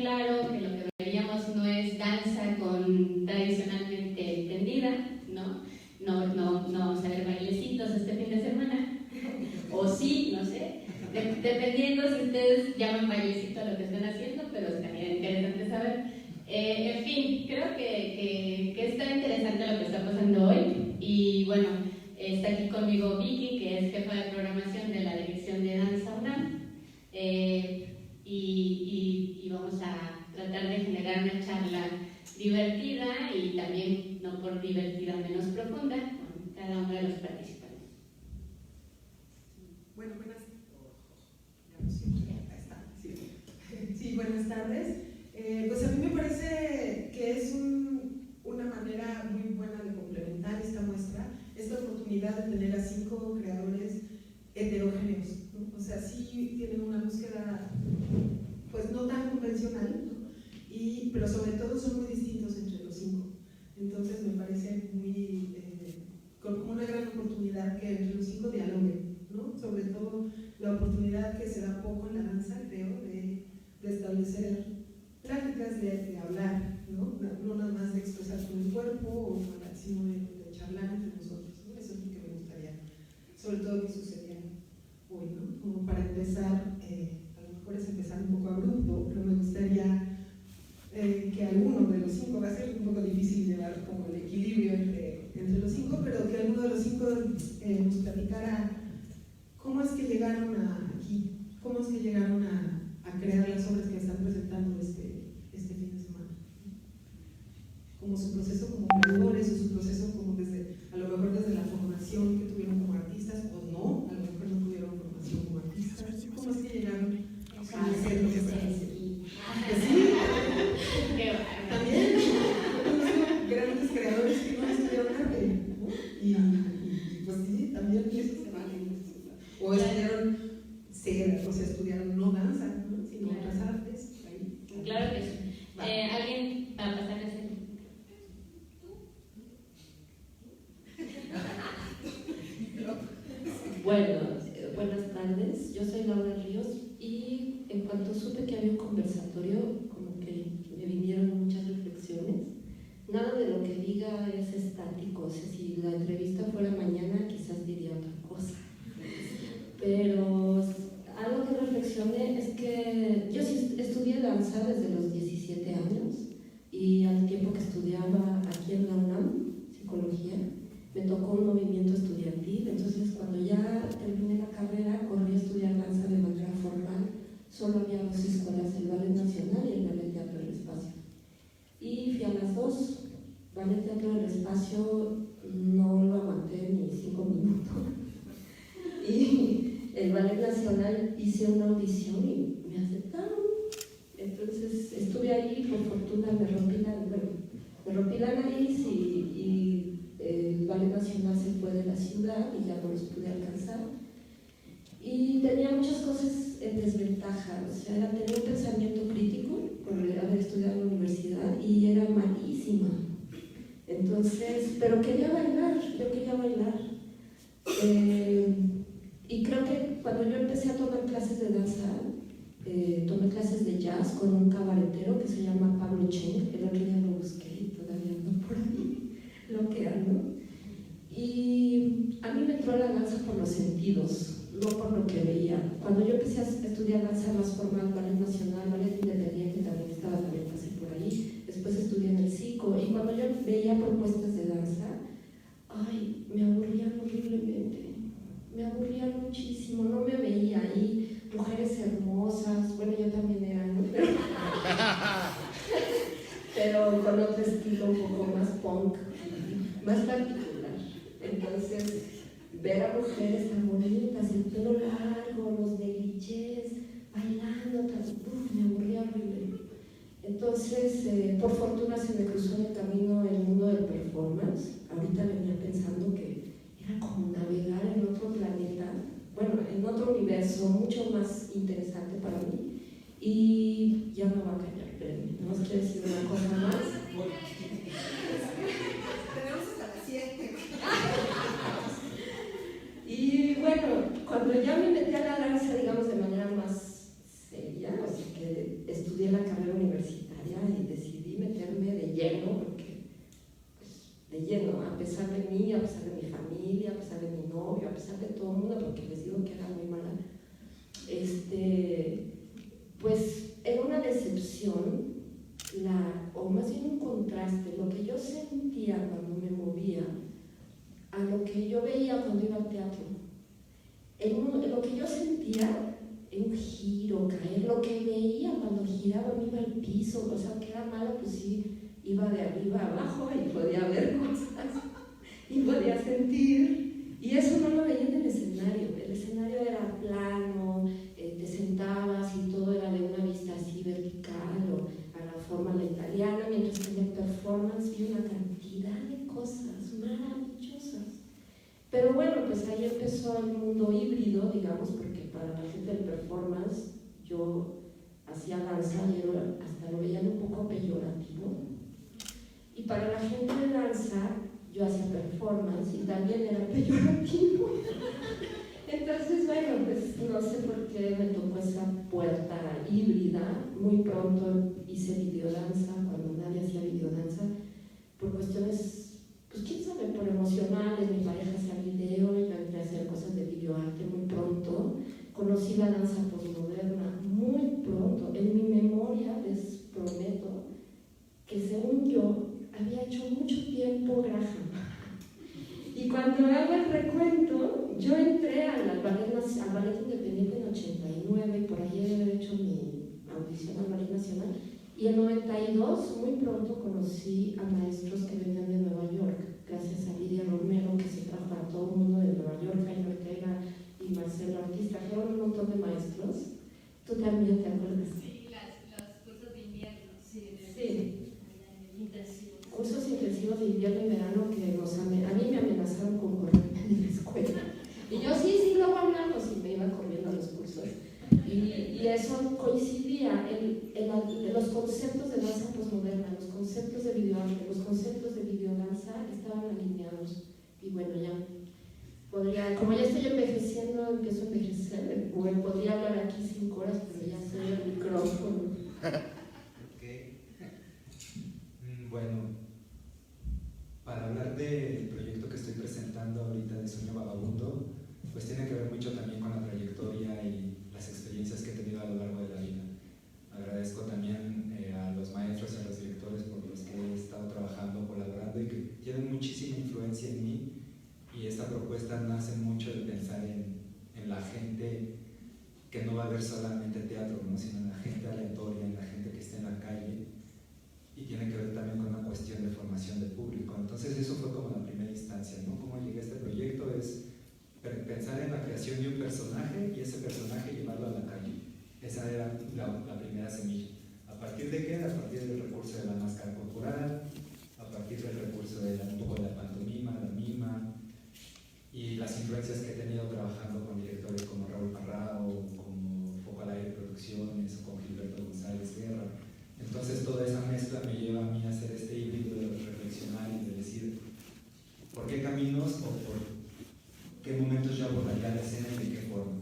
claro que lo que veríamos no es danza tradicionalmente entendida, ¿no? No vamos a ver bailecitos este fin de semana, o sí, no sé, dependiendo si ustedes llaman bailecito a lo que están haciendo, pero estaría interesante saber. En fin, creo que está interesante lo que está pasando hoy, y bueno, está aquí conmigo Vicky, que es jefa de programación de la Dirección de Danza UNAM, y vamos a tratar de generar una charla divertida y también, no por divertida, menos profunda, con cada uno de los participantes. Bueno, buenas tardes. Pues a mí me parece que es una manera muy buena de complementar esta muestra, esta oportunidad de tener a 5 creadores heterogéneos, ¿no? O sea, sí tienen una búsqueda pues no tan convencional, ¿no? Pero sobre todo son muy distintos entre los 5. Entonces me parece muy como una gran oportunidad que entre los 5 dialoguen, ¿no? Sobre todo la oportunidad que se da poco en la danza, creo, de establecer prácticas de hablar, ¿no? No nada más de expresar con el cuerpo, sino de charlar entre nosotros, ¿no? Eso es lo que me gustaría, sobre todo que sucediera hoy, ¿no? Como para empezar, a lo mejor es empezar un poco abrupto, pero me gustaría que alguno de los 5, va a ser un poco difícil llevar como el equilibrio entre los 5, pero que alguno de los 5 nos platicara cómo es que llegaron aquí, cómo es que llegaron a crear las obras que están presentando este fin de semana. Como su proceso como creadores, o su proceso como a lo mejor desde la formación que tuvieron como artistas, o no, a lo mejor no tuvieron formación como artistas. ¿Cómo es que llegaron a hacer lo que están haciendo? Sí, también grandes creadores que no estudiaron arte, ¿no? Y pues sí, también eso se vale. O estudiaron no danza, ¿no? Sino otras artes. Ahí. Claro que sí. ¿Alguien para pasar a hacer? Bueno, buenas tardes. Yo soy Laura Ríos y en cuanto supe que había un conversatorio, como que me vinieron muchas reflexiones. Nada de lo que diga es estático. O sea, si la entrevista fuera mañana, quizás diría otra cosa. Pero algo que reflexioné es que yo sí estudié danza desde los 17 años y al tiempo que estudiaba aquí en la UNAM, psicología, me tocó un movimiento estudiantil. Entonces cuando ya terminé la carrera corrí a estudiar danza de manera formal. Solo había 2 escuelas, el Ballet Nacional y el Ballet Teatro del Espacio, y fui a las 2. Ballet Teatro del Espacio no lo aguanté ni 5 minutos y el Ballet Nacional hice una audición y me aceptaron. Entonces estuve ahí, por fortuna me rompí la nariz y el Ballet Nacional se fue de la ciudad y ya no los pude alcanzar. Y tenía muchas cosas en desventaja, o sea, tenía un pensamiento crítico por haber estudiado en la universidad y era malísima. Entonces, pero quería bailar. Y creo que cuando yo empecé a tomar clases de danza, tomé clases de jazz con un cabaretero que se llama Pablo Cheng. El otro día lo busqué y todavía ando por ahí, lo que ando. Y a mí me entró la danza por los sentidos, no por lo que veía. Cuando yo empecé a estudiar danza más formal, ballet nacional, ballet independiente, también pasé por ahí. Después estudié en el psico, y cuando yo veía propuestas de danza, ay, me aburrían horriblemente. Me aburrían muchísimo, no me veía ahí. Mujeres hermosas, bueno, yo también era, ¿no? Pero con otro estilo un poco más punk, más particular. Entonces, ver a mujeres tan bonitas, el pelo largo, los neglichés, bailando, me aburría horrible. Entonces, por fortuna se me cruzó en el camino el mundo del performance. Ahorita venía pensando que era como navegar en otro planeta, bueno, en otro universo mucho más interesante para mí. Y ya me va a callar, pero no os quiero decir una cosa más. Tenemos hasta las 7. Y bueno, cuando ya me metí a la danza, digamos, de manera más seria, o sea que estudié la carrera universitaria, pesar de todo el mundo, porque les digo que era muy mala, pues era una decepción, o más bien un contraste, lo que yo sentía cuando me movía a lo que yo veía cuando iba al teatro. En lo que yo sentía, un giro, caer, lo que veía cuando giraba me iba al piso, o sea, que era malo, pues sí, iba de arriba a abajo y podía ver cosas y podía sentir, y eso no lo veía en el escenario era plano, te sentabas y todo era de una vista así vertical o a la forma la italiana, mientras que en el performance vi una cantidad de cosas maravillosas. Pero bueno, pues ahí empezó el mundo híbrido, digamos, porque para la gente del performance yo hacía danza y hasta lo veían un poco peyorativo. Y para la gente de danza yo hacía performance y también era peyorativo. Entonces, bueno, pues no sé por qué me tocó esa puerta híbrida. Muy pronto hice videodanza, cuando nadie hacía videodanza, por cuestiones, pues quién sabe, por emocionales. Mi pareja hacía video y yo entré a hacer cosas de videoarte muy pronto. Conocí la danza postmoderna muy pronto. En mi memoria les prometo que, según yo, había hecho mucho tiempo Graham. Y cuando hago el recuento, yo entré al ballet independiente en 89 y por ahí he hecho mi audición al Ballet Nacional. Y en 92, muy pronto, conocí a maestros que venían de Nueva York, gracias a Lidia Romero, que se trajo a todo el mundo de Nueva York, Jaime Ortega y Marcelo Ortiz, trajeron un montón de maestros. ¿Tú también te acuerdas? Sí, los cursos de invierno, sí. Intensivos. Cursos intensivos de invierno y verano que a mí me amenazaron con correrme de la escuela. Y yo sí, luego hablamos y me iba comiendo los cursos. Y eso coincidía en los conceptos de danza postmoderna, los conceptos de videoarte, los conceptos de videodanza estaban alineados. Y bueno, como ya estoy envejeciendo, empiezo a envejecer, podría hablar aquí 5 horas, pero ya sé el micrófono. Bueno, para hablar del proyecto que estoy presentando ahorita de Sueño Vagabundo, pues tiene que ver mucho también con la trayectoria y las experiencias que he tenido a lo largo de la vida. Agradezco también a los maestros y a los directores por los que he estado trabajando, colaborando y que tienen muchísima influencia en mí, y esta propuesta nace mucho de pensar en la gente que no va a ver solamente teatro, ¿no? Sino en la gente aleatoria, en la gente que está en la calle, y tiene que ver también con una cuestión de formación del público. Entonces eso fue como la primera instancia, ¿no? Cómo llegué a este proyecto es pensar en la creación de un personaje y ese personaje llevarlo a la calle. Esa era la primera semilla. ¿A partir de qué? A partir del recurso de la máscara corporal, a partir del recurso de un poco de la pantomima, la mima, y las influencias que he tenido trabajando con directores como Raúl Parrao, como Foco al Aire Producciones, o con Gilberto González Guerra. Entonces toda esa mezcla me lleva a mí a hacer este híbrido de reflexionar y de decir por qué caminos o por qué momentos yo abordaría la escena y de qué forma.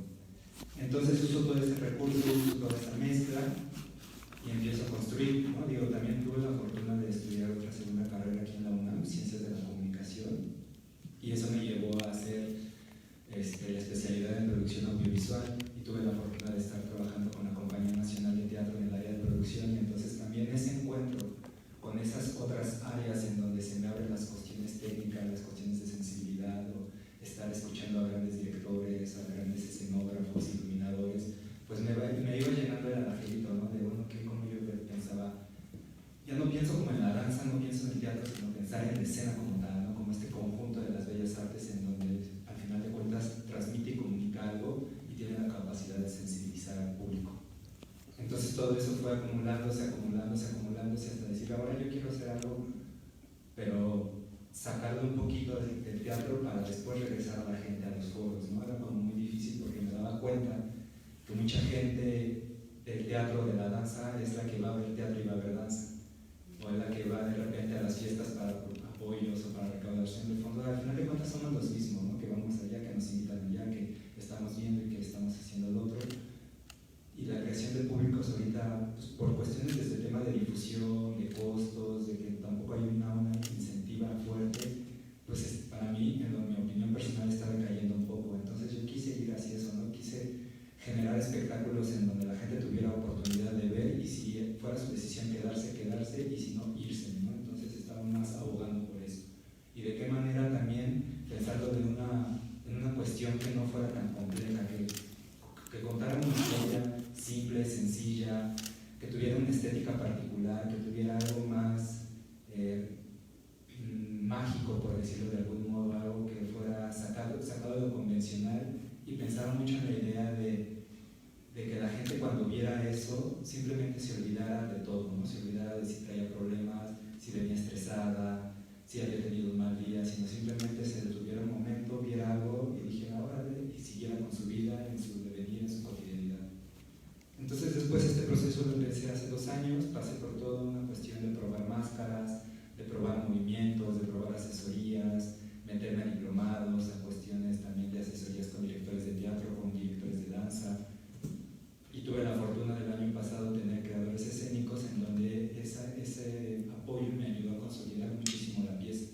Entonces uso todo ese recurso, uso toda esa mezcla y empiezo a construir, ¿no? También tuve la fortuna de estudiar otra segunda carrera aquí en la UNAM, Ciencias de la Comunicación, y eso me llevó a hacer la especialidad en producción audiovisual, y tuve la fortuna de estar trabajando con la Compañía Nacional de Teatro en el área de producción, y entonces también ese encuentro con esas otras áreas en donde se me abren las cuestiones técnicas, las cuestiones de sensibilidad, o estar escuchando a grandes directores, a grandes escenógrafos, iluminadores, pues me iba llenando el angelito, ¿no? De como yo pensaba, ya no pienso como en la danza, no pienso en el teatro, sino pensar en la escena como tal, ¿no? Como este conjunto de las bellas artes en donde al final de cuentas transmite y comunica algo y tiene la capacidad de sensibilizar al público. Entonces todo eso fue acumulándose hasta decir, ahora yo quiero hacer algo, pero sacarlo un poquito del teatro para después regresar a la gente, a los foros, ¿no? Era como muy difícil porque me daba cuenta que mucha gente del teatro, de la danza, es la que va a ver teatro y va a ver danza, o es la que va de repente a las fiestas para apoyos o para recaudación de fondos. Al final de cuentas somos los mismos, ¿no? Que vamos allá, que nos invitan allá, que estamos viendo y que estamos haciendo lo otro. Y la creación de públicos ahorita, pues, por cuestiones desde el tema de difusión, de costos, de que tampoco hay una incentiva fuerte, pues para mí, en mi opinión personal, está decayendo un poco fuera su decisión quedarse, y si no, irse, ¿no? Entonces estaban más abogando por eso. Y de qué manera también pensarlo en una cuestión que no fuera tan compleja, que contara una historia simple, sencilla, que tuviera una estética particular, que tuviera algo más mágico, por decirlo de algún modo, algo que fuera sacado de lo convencional, y pensaba mucho en la idea de que la gente cuando viera eso simplemente se olvidara de todo, ¿no? Se olvidara de si traía problemas, si venía estresada, si había tenido un mal día, sino simplemente se detuviera un momento, viera algo y dijera órale, y siguiera con su vida, en su devenir, en su cotidianidad. Entonces después este proceso lo empecé hace 2 años, pasé por toda una cuestión de probar máscaras, de probar movimientos, de probar asesorías, meterme a diplomados, a cuestiones también de asesorías con directores de teatro, con directores de danza. Y tuve la fortuna del año pasado de tener creadores escénicos en donde ese apoyo me ayudó a consolidar muchísimo la pieza.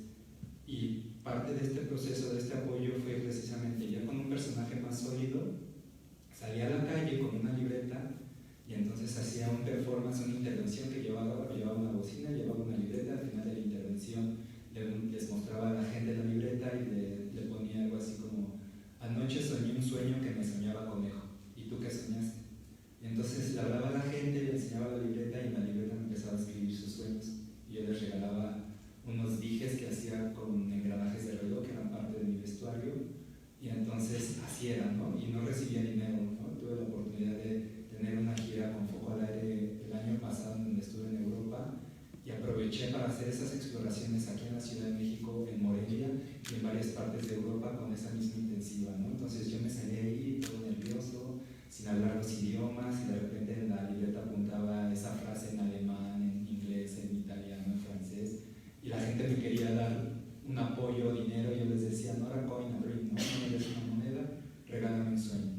Y parte de este proceso, de este apoyo, fue precisamente ya con un personaje más sólido, salía a la calle con una libreta y entonces hacía un performance, una intervención que llevaba una bocina, llevaba una libreta, al final de la intervención les mostraba a la gente la libreta y le ponía algo así como: anoche soñé un sueño que me soñaba conejo, ¿y tú qué soñaste? Y entonces le hablaba a la gente, le enseñaba la libreta y en la libreta me empezaba a escribir sus sueños. Y yo les regalaba unos dijes que hacía con engranajes de reloj que eran parte de mi vestuario. Y entonces así era, ¿no? Y no recibía dinero, ¿no? Tuve la oportunidad de tener una gira con Foco al Aire el año pasado, donde estuve en Europa, y aproveché para hacer esas exploraciones aquí en la Ciudad de México, en Morelia y en varias partes de Europa con esa misma intensiva, ¿no? Entonces yo me salí ahí todo nervioso, sin hablar los idiomas, y de repente en la libreta apuntaba esa frase en alemán, en inglés, en italiano, en francés, y la gente me quería dar un apoyo, dinero, y yo les decía: no era coin, no me des una moneda, regálame un sueño.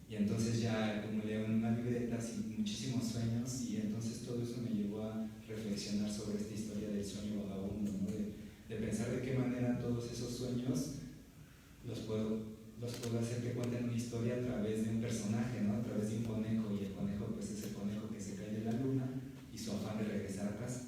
Y entonces ya acumulé una libreta sin muchísimos sueños, y entonces todo eso me llevó a reflexionar sobre esta historia del sueño vagabundo, ¿no? De pensar de qué manera todos esos sueños los puedo hacer que cuenten una historia a través de un personaje, ¿no? A través de un conejo, y el conejo pues es el conejo que se cae de la luna y su afán de regresar a casa.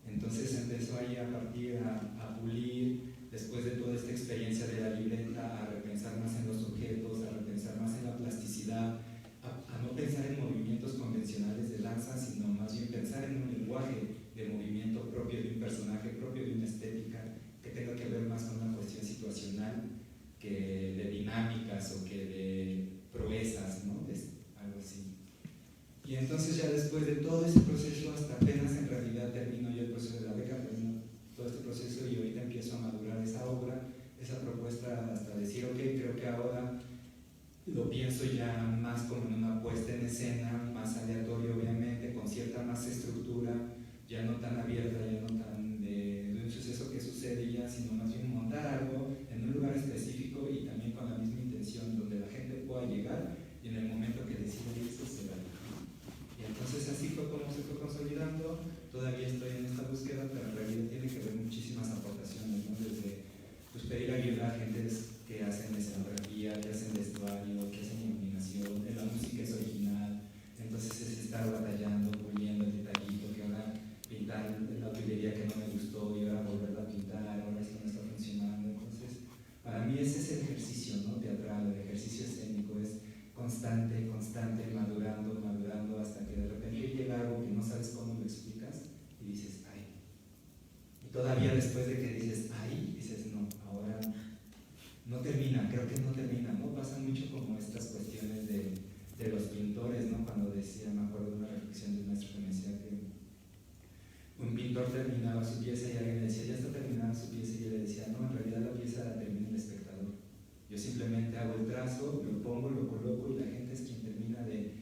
Entonces empezó ahí a partir, a pulir, después de toda esta experiencia de la libreta, a repensar más en los objetos, a repensar más en la plasticidad, a no pensar en movimientos convencionales de danza, sino más bien pensar en un lenguaje de movimiento propio de un personaje, propio de una estética, que tenga que ver más con una cuestión situacional que de dinámicas o que de proezas, ¿no? Algo así. Y entonces ya después de todo ese proceso, hasta apenas en realidad termino yo el proceso de la beca, termino todo este proceso y ahorita empiezo a madurar esa obra, esa propuesta, hasta decir, ok, creo que ahora lo pienso ya más como en una puesta en escena, más aleatorio obviamente, con cierta más estructura, ya no tan abierta, ya no tan de un suceso que sucede ya, sino más bien montar algo en un lugar específico y también con la misma intención, donde la gente pueda llegar y en el momento que decida irse se va. Y entonces así fue como se fue consolidando. Todavía estoy en esta búsqueda, pero en realidad tiene que ver muchísimas aportaciones, ¿no? Desde pues, pedir ayuda a gentes que hacen escenografía, que hacen vestuario, que hacen iluminación, la música es original, entonces es estar batallando, puliendo el detallito, que ahora pintar la utilería que no me gustó y ahora volverla a pintar, ahora esto no está funcionando. Entonces para mí ese es el ejercicio, ¿no? Teatral, el ejercicio escénico es constante, madurando hasta que de repente llega algo que no sabes cómo lo explicas y dices, ay. Y todavía después de que dices, ay, dices, no, ahora no termina, creo que no termina, ¿no? Pasa mucho como estas cuestiones de los pintores, ¿no? Cuando decía, me acuerdo de una reflexión del maestro que me decía que un pintor terminaba su pieza y alguien le decía, ya está terminada su pieza, y yo le decía, no, en realidad la pieza la termina el espectador. Yo simplemente hago el trazo, lo pongo, lo coloco y la gente es quien termina de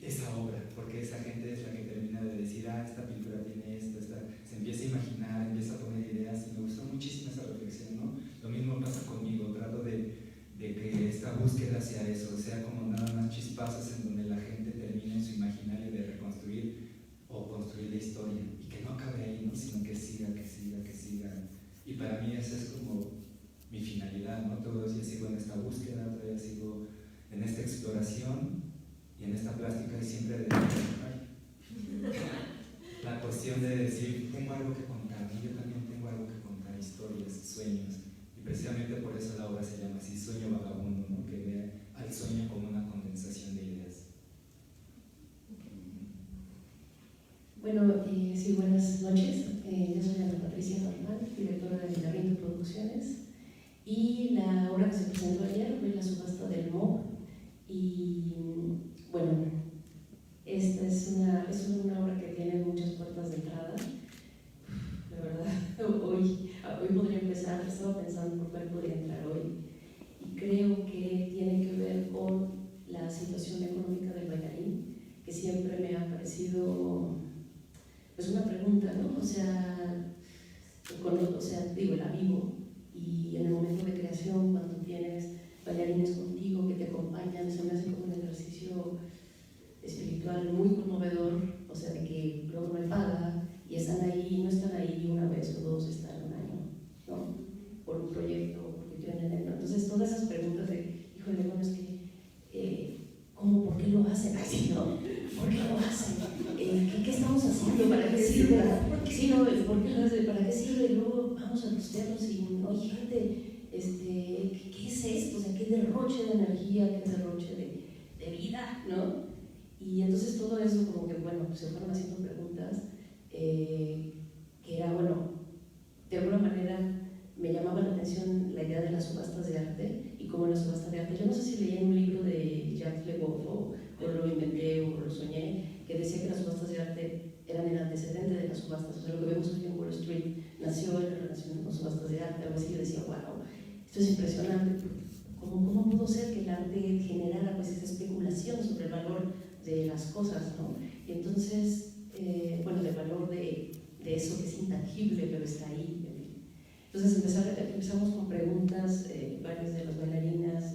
esa obra, porque esa gente es la que termina de decir, ah, esta pintura tiene esto, se empieza a imaginar, empieza a poner ideas, y me gustó muchísimo esa reflexión, ¿no? Lo mismo pasa conmigo, trato de que esta búsqueda sea eso, sea como nada más chispazos en donde la gente termina en su imaginario de reconstruir o construir la historia, y que no acabe ahí, ¿no? Sino que siga, y para mí esa es como mi finalidad, ¿no? Todos los días sigo en esta búsqueda, todavía sigo en esta exploración y en esta plástica, y siempre de cuestión de decir, tengo algo que contar, ¿no? Yo también tengo algo que contar, historias, sueños, y precisamente por eso la obra se llama así, Sueño Vagabundo, ¿no? Que ve al sueño como una condensación de ideas. Bueno, sí, buenas noches. Yo soy Ana Patricia Normal, directora de Laberinto Producciones, y la obra que se presentó ayer fue La subasta del MOB. Y bueno, esta es una obra que tiene muchas puertas de entrada. La verdad, hoy podría empezar, estaba pensando por cuál podría entrar hoy, y creo que tiene que ver con la situación económica del bailarín, que siempre me ha parecido pues una pregunta, ¿no? O sea, digo, la vivo, y en el momento de creación, cuando tienes bailarines contigo que te acompañan, se me hace como un ejercicio espiritual muy conmovedor, o sea, de que luego no me paga, y están ahí, no están ahí una vez o dos, están un año, ¿no? Por un proyecto, porque tienen el. Entonces, todas esas preguntas de, híjole, bueno, es que, ¿cómo, por qué lo hacen así, no? ¿Por qué lo hacen? ¿Qué estamos haciendo? ¿Para qué sirve? Sí, no, ¿por qué lo hacen? ¿Para qué sirve? Y luego vamos a los teatros y no hay gente, ¿qué es esto? O sea, qué derroche de energía, qué derroche de vida, ¿no? Y entonces todo eso como que, bueno, pues se fueron haciendo preguntas, que era, bueno, de alguna manera me llamaba la atención la idea de las subastas de arte, y como la subasta de arte, yo no sé si leí en un libro de Jacques Le Goff o lo inventé o lo soñé, que decía que las subastas de arte eran el antecedente de las subastas, o sea, lo que vemos hoy en Wall Street nació en relación con subastas de arte, algo así. Yo decía, wow, esto es impresionante, ¿cómo pudo ser que el arte generara pues esa especulación sobre el valor de las cosas, ¿no? Y entonces, bueno, del valor de eso que es intangible, pero está ahí. Entonces empezamos con preguntas, varias de las bailarinas,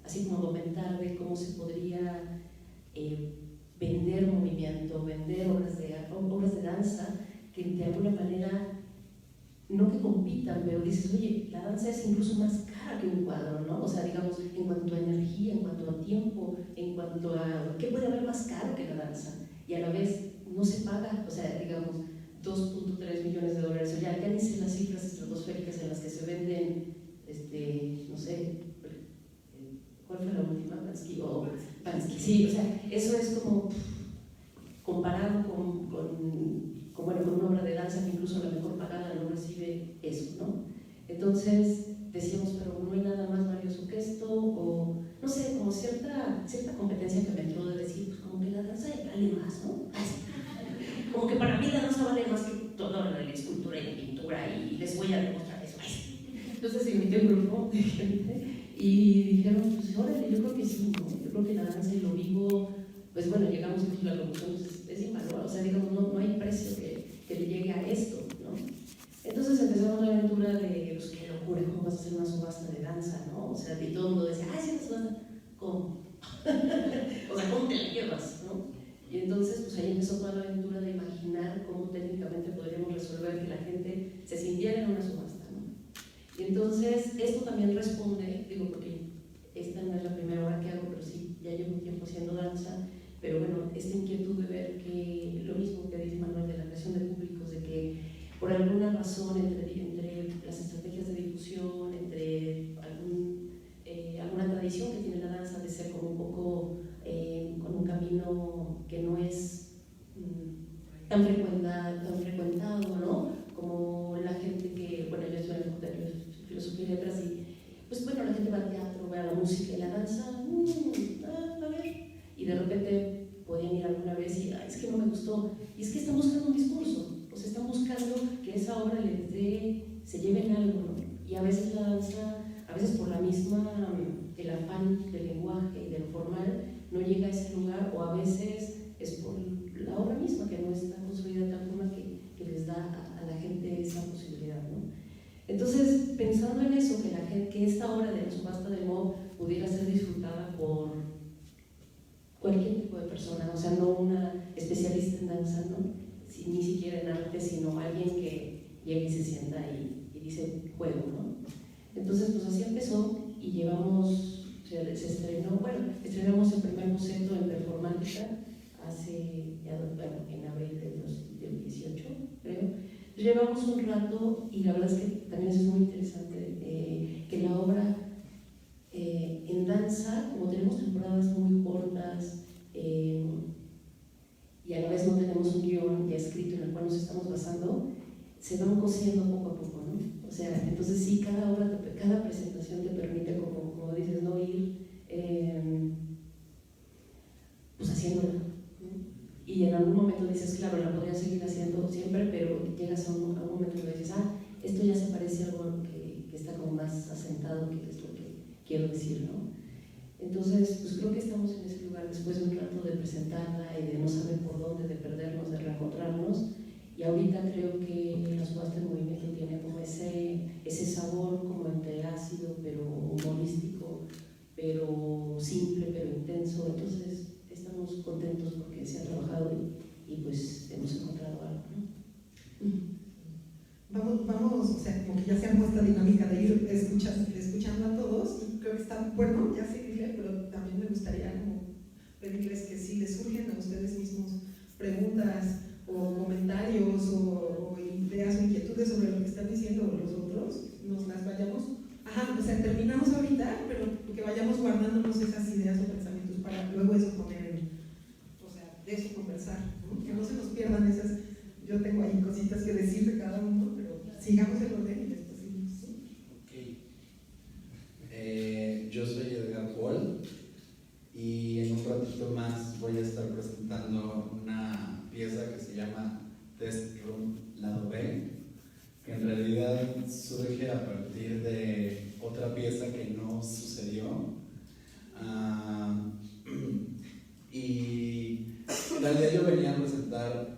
así como comentar de cómo se podría vender movimiento, vender obras de danza, que de alguna manera, no que compitan, pero dices, oye, la danza es incluso más cara que un cuadro, ¿no? O sea, digamos, en cuanto a energía, en cuanto a tiempo, en cuanto a qué puede haber más caro que la danza, y a la vez no se paga, o sea, digamos, 2.3 millones de dólares, o ya ni sé las cifras estratosféricas en las que se venden, no sé, ¿cuál fue la última? Bansky, sí, o sea, eso es como comparado con una obra de danza que incluso la mejor pagada no recibe eso, ¿no? Entonces decíamos, pero no hay nada más valioso que esto, o no sé, como cierta competencia que me entró de decir, pues como que la danza vale más, ¿no? Como que para mí la danza vale más que toda la escultura y la pintura, y les voy a demostrar eso. Entonces invité a un grupo de gente y dijeron, pues órale, yo creo que sí, ¿no? Yo creo que la danza y lo vivo, pues bueno, llegamos a la conclusión, pues es invaluable, o sea, digamos, no hay precio que le llegue a esto, ¿no? Entonces empezamos la aventura de, pues qué locura, ¿cómo vas a hacer una subasta de danza, no? O sea, y todo el mundo decía, sí, una subasta, ¿cómo? O sea, ¿cómo te la llevas, no? Y entonces, pues ahí empezó toda la aventura de imaginar cómo técnicamente podríamos resolver que la gente se sintiera en una subasta, ¿no? Y entonces, esto también responde, digo, porque esta no es la primera obra que hago, pero sí, ya llevo un tiempo haciendo danza, pero bueno, esta inquietud de ver que lo mismo que dice Manuel de la creación de públicos, de que por alguna razón entre las estrategias de difusión, entre alguna tradición que tiene la danza de ser como un poco con un camino que no es tan frecuentado, ¿no? Como la gente que, bueno, yo estoy en la Facultad de Filosofía y Letras, y pues bueno, la gente va al teatro, va a la música y la danza, a ver, y de repente podían ir alguna vez y, es que no me gustó, y es que están buscando un discurso, o sea, están buscando que esa obra se lleve en algo, ¿no? Y a veces la danza, a veces por la misma, el afán del lenguaje y de lo formal, no llega a ese lugar, o a veces es por la obra misma que no está construida de tal forma que les da a la gente esa posibilidad, ¿no? Entonces, pensando en eso, que esta obra de la subasta del MOB pudiera ser disfrutada por cualquier tipo de persona, o sea, no una especialista en danza, ¿no? Ni siquiera en arte, sino alguien que llegue y se sienta y dice juego, ¿no? Entonces, pues así empezó, y llevamos, se estrenó, bueno, estrenamos el primer boceto en performática en abril del 18. llevamos un rato, y la verdad es que también eso es muy interesante, que la obra en danza, como tenemos temporadas muy cortas, y a la vez no tenemos un guión ya escrito en el cual nos estamos basando, se van cosiendo poco a poco, ¿no? O sea, entonces sí, cada obra, cada presentación te permite, como dices, no ir pues haciéndola, ¿no? Y en algún momento dices, claro, la podría seguir haciendo siempre, pero llegas a un momento en que dices, esto ya se parece a algo que está como más asentado, que es lo que quiero decir, ¿no? Entonces, pues creo que estamos en ese lugar después de un rato de presentarla y de no saber por dónde, de perdernos, de reencontrarnos. Y ahorita creo que la subasta en movimiento tiene como ese sabor como entre ácido, pero humorístico, pero simple, pero intenso. Entonces, estamos contentos porque se ha trabajado y pues hemos encontrado algo, ¿no? Vamos, o sea, como que ya se armó esta dinámica de ir escuchando a todos, y creo que está bueno ya seguirle, pero también me gustaría como pedirles que si les surgen a ustedes mismos preguntas o comentarios o ideas o inquietudes sobre lo que están diciendo los otros, nos las vayamos, o sea, terminamos ahorita, pero que vayamos guardándonos esas ideas o pensamientos para luego eso poner, o sea, de eso conversar, ¿no? Que no se nos pierdan esas. Yo tengo ahí cositas que decir de cada uno, pero sigamos el orden y después seguimos. ¿Sí? Ok. Yo soy Edgar Paul y en un ratito más voy a estar presentando una pieza que se llama Test Room Lado B, que en realidad surge a partir de otra pieza que no sucedió. Y en realidad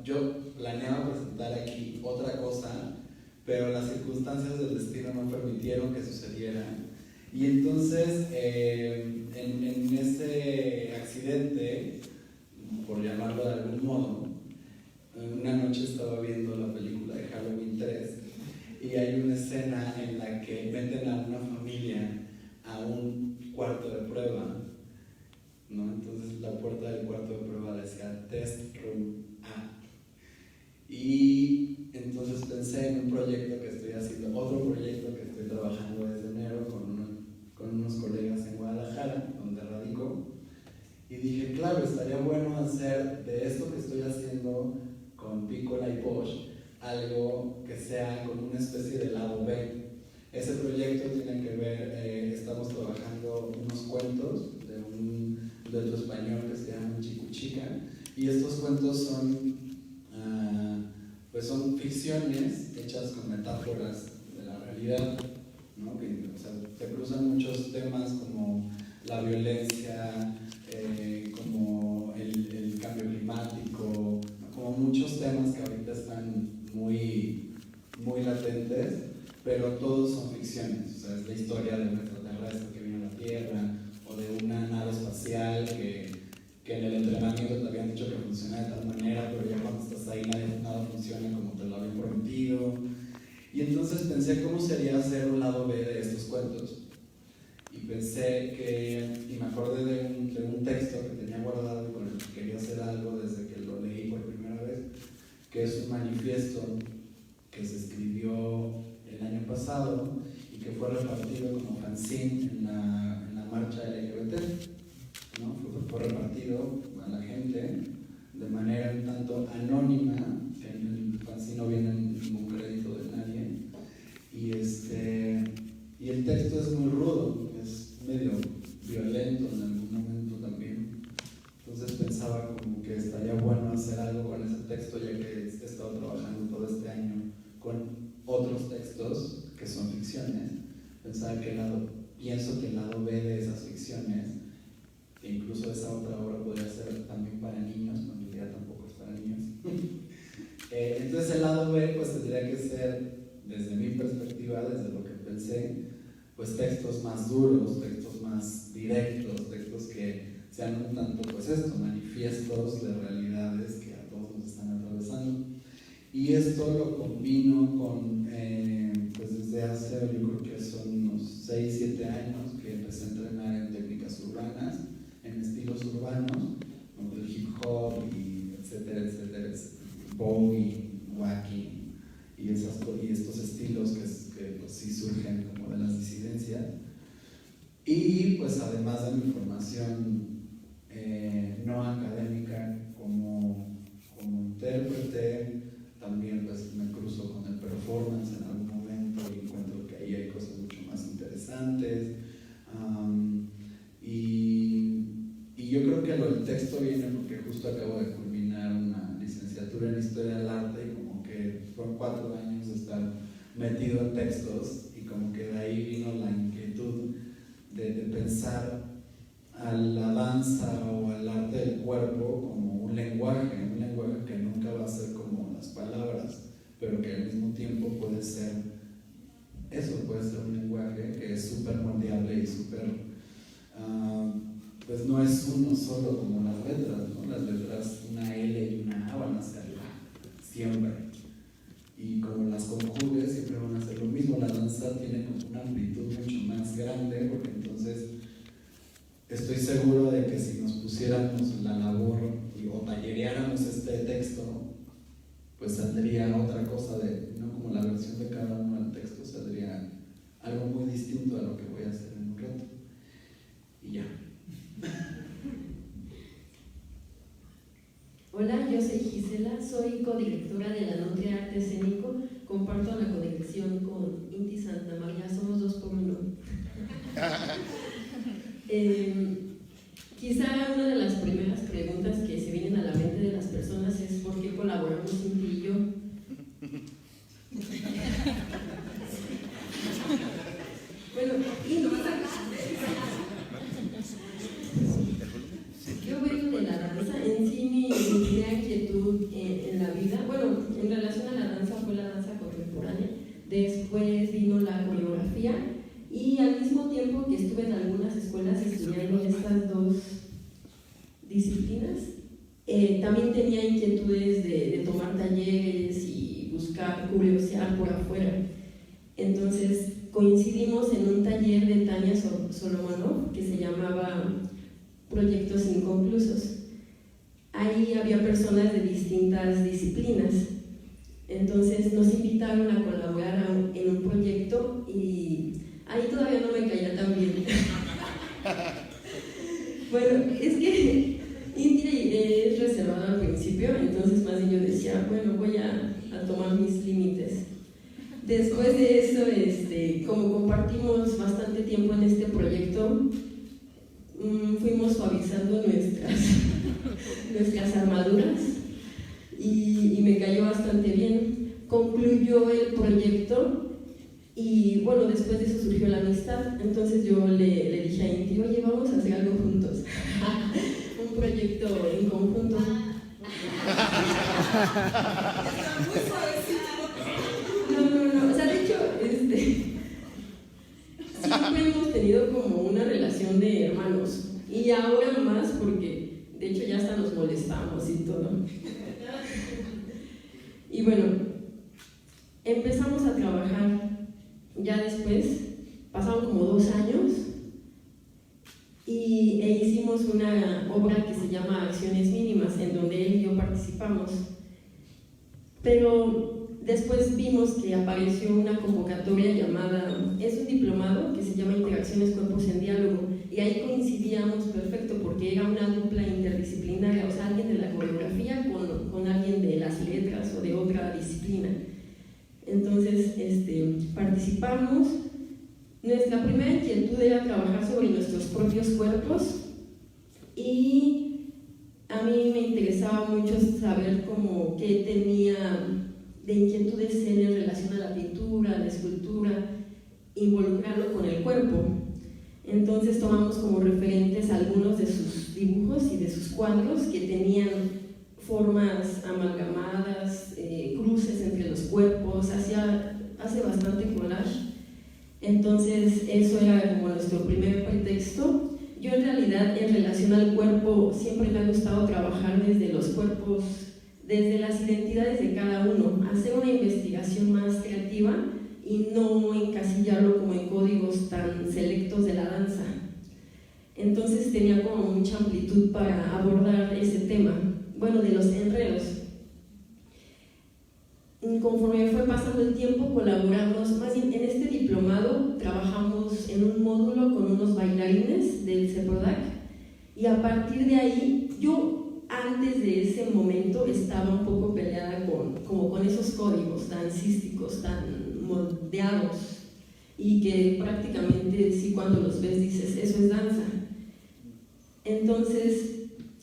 yo planeaba presentar aquí otra cosa, pero las circunstancias del destino no permitieron que sucediera. Y entonces, en ese accidente, por llamarlo de algún modo, una noche estaba viendo la película de Halloween 3 y hay una escena en la que meten a una familia a un cuarto de prueba, ¿no? Entonces la puerta del cuarto de prueba decía Test Room A. Y entonces pensé en un proyecto que estoy haciendo, otro proyecto que estoy trabajando desde enero con unos colegas en Guadalajara, donde radico, y dije, claro, estaría bueno hacer de esto que estoy haciendo con Piccola y Bosch algo que sea como una especie de lado B. Ese proyecto tiene que ver, estamos trabajando unos cuentos de otro español que se llama Chicuchica, y estos cuentos son ficciones hechas con metáforas de la realidad, ¿no? O sea, se cruzan muchos temas como la violencia, como el cambio climático, como muchos temas que ahorita están muy, muy latentes, pero todos son ficciones. O sea, es la historia de un extraterrestre que viene a la Tierra, o de una nave espacial que en el entrenamiento te habían dicho que funciona de tal manera, pero ya cuando estás ahí nada funciona como te lo habían prometido. Y entonces pensé cómo sería hacer un lado B de estos cuentos. Y me acordé de un texto que tenía guardado y con el que quería hacer algo desde que lo leí por primera vez, que es un manifiesto que se escribió el año pasado y que fue repartido como fanzine en la marcha LGBT, ¿no? Fue repartido a la gente de manera un tanto anónima, que en el fanzine no viene ningún crédito de nadie, y el texto es muy rudo, es medio violento en algún momento también. Entonces pensaba como que estaría bueno hacer algo con ese texto, ya que he estado trabajando todo este año con otros textos que son ficciones. Pienso que el lado B de esas ficciones, que incluso esa otra obra podría ser también para niños, no, en realidad tampoco es para niños. Entonces el lado B pues tendría que ser, desde mi perspectiva, desde lo que pensé, pues textos más duros, textos más directos, textos que sean un tanto, pues esto, manifiestos de realidades que a todos nos están atravesando. Y esto lo combino con, pues desde hace, yo creo que son unos 6-7 años que empecé a entrenar en técnicas urbanas, en estilos urbanos, como el hip hop y etcétera, boogie, wacky y ese fuerte. También pues me cruzo con el performance en algún momento y encuentro que ahí hay cosas mucho más interesantes. Y yo creo que el texto viene porque justo acabo de culminar una licenciatura en Historia del Arte y como que fueron 4 años de estar metido en textos y como que de ahí vino la inquietud de pensar a la danza o al arte del cuerpo como un lenguaje que nunca va a ser como las palabras, pero que al mismo tiempo puede ser eso, puede ser un lenguaje que es súper moldeable y súper, pues no es uno solo como las letras, ¿no? Las letras, una L y una A van a ser la siempre, y como las conjugues siempre van a ser lo mismo. La danza tiene como una amplitud mucho más grande, porque entonces estoy seguro de que si nos pusiéramos la labor o tallereáramos este texto, pues saldría otra cosa, no como la versión de cada uno del texto, saldría algo muy distinto a lo que voy a hacer en un rato. Y ya. Hola, yo soy Gisela, soy codirectora de la Nutria Arte Escénico. Comparto la codirección con Inti Santa María, somos 2 por 1. Quizá una de las primeras preguntas que se vienen a la mente de las personas es ¿por qué colaboramos Inti y yo? Bueno, yo vengo de la danza, en sí mi primera inquietud en la vida, bueno, en relación a la danza fue la danza contemporánea, después vino la coreografía y al mismo tiempo que estuve en algunas escuelas estudiando estas 2 disciplinas, también tenía inquietudes de tomar talleres y buscar curiosear por afuera. Entonces coincidimos en un taller de Tania Solomonov que se llamaba Proyectos Inconclusos. Ahí había personas de distintas disciplinas, entonces nos invitaron a colaborar en un proyecto y ahí todavía no me caía tan bien. Bueno, es que Inti es reservado al principio, entonces más bien yo decía, bueno, voy a tomar mis límites. Después de eso, como compartimos bastante tiempo en este proyecto, fuimos suavizando nuestras armaduras y me cayó bastante bien. Concluyó el proyecto y bueno, después de eso surgió la amistad. Entonces yo le dije a Inti, oye, vamos a hacer algo juntos. Un proyecto en conjunto. No, o sea, de hecho, siempre hemos tenido como una relación de hermanos y ahora más porque de hecho ya hasta nos molestamos y todo. Y bueno, empezamos a trabajar ya después, pasaron como 2 años e hicimos una obra que se llama Acciones Mínimas, en donde él y yo participamos, pero después vimos que apareció una convocatoria llamada, es un diplomado que se llama Interacciones Cuerpos en Diálogo, y ahí coincidíamos perfecto porque era una dupla interdisciplinaria, o sea, alguien de la coreografía con alguien de las letras o de otra disciplina. Entonces participamos. Nuestra primera inquietud era trabajar sobre nuestros propios cuerpos y a mí me interesaba mucho saber cómo qué tenía de inquietudes en relación a la pintura, a la escultura, involucrarlo con el cuerpo. Entonces tomamos como referentes algunos de sus dibujos y de sus cuadros que tenían formas amalgamadas, cruces entre los cuerpos, hace bastante collage. Entonces eso era como nuestro primer pretexto. Yo en realidad en relación al cuerpo siempre me ha gustado trabajar desde los cuerpos, desde las identidades de cada uno, hacer una investigación más creativa y no encasillarlo como en códigos tan selectos de la danza. Entonces tenía como mucha amplitud para abordar ese tema, bueno, de los enredos. Conforme fue pasando el tiempo, colaboramos, más bien en este diplomado trabajamos en un módulo con unos bailarines del CEPRODAC y a partir de ahí yo antes de ese momento estaba un poco peleada con esos códigos dancísticos tan moldeados y que prácticamente sí, cuando los ves dices, eso es danza. Entonces,